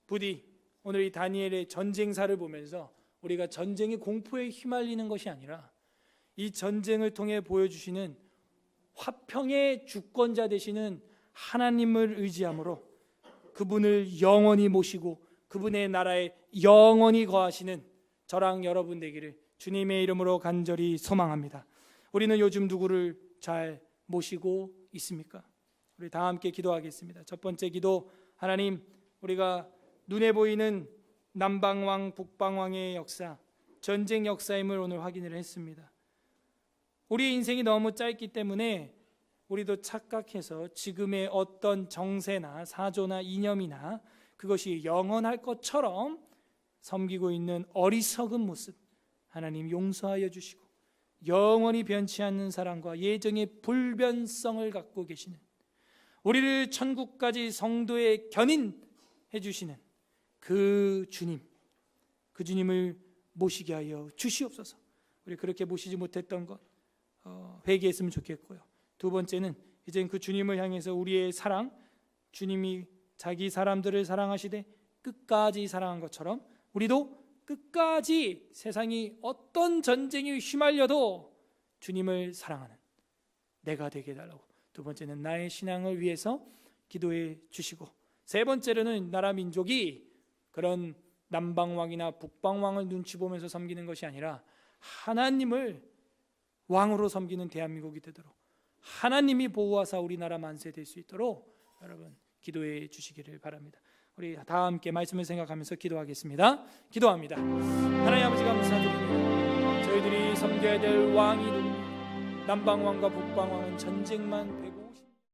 Speaker 2: 부디 오늘 이 다니엘의 전쟁사를 보면서 우리가 전쟁의 공포에 휘말리는 것이 아니라 이 전쟁을 통해 보여주시는 화평의 주권자 되시는 하나님을 의지함으로 그분을 영원히 모시고 그분의 나라에 영원히 거하시는 저랑 여러분 되기를 주님의 이름으로 간절히 소망합니다. 우리는 요즘 누구를 잘 모시고 있습니까? 우리 다 함께 기도하겠습니다. 첫 번째 기도, 하나님, 우리가 눈에 보이는 남방왕 북방왕의 역사, 전쟁 역사임을 오늘 확인을 했습니다. 우리의 인생이 너무 짧기 때문에 우리도 착각해서 지금의 어떤 정세나 사조나 이념이나 그것이 영원할 것처럼 섬기고 있는 어리석은 모습 하나님 용서하여 주시고 영원히 변치 않는 사랑과 예정의 불변성을 갖고 계시는 우리를 천국까지 성도의 견인해 주시는 그 주님, 그 주님을 모시게 하여 주시옵소서. 우리 그렇게 모시지 못했던 것 회개했으면 좋겠고요. 두 번째는 이젠 그 주님을 향해서 우리의 사랑, 주님이 자기 사람들을 사랑하시되 끝까지 사랑한 것처럼 우리도 끝까지 세상이 어떤 전쟁이 휘말려도 주님을 사랑하는 내가 되게 해달라고. 두 번째는 나의 신앙을 위해서 기도해 주시고, 세 번째로는 나라 민족이 그런 남방왕이나 북방왕을 눈치 보면서 섬기는 것이 아니라 하나님을 왕으로 섬기는 대한민국이 되도록 하나님이 보호하사 우리나라 만세 될 수 있도록 여러분 기도해 주시기를 바랍니다. 우리 다 함께 말씀을 생각하면서 기도하겠습니다. 기도합니다. 하나님 아버지 감사드립니다. 저희들이 섬겨야 될 왕이 누굽니까? 남방왕과 북방왕은 전쟁만 150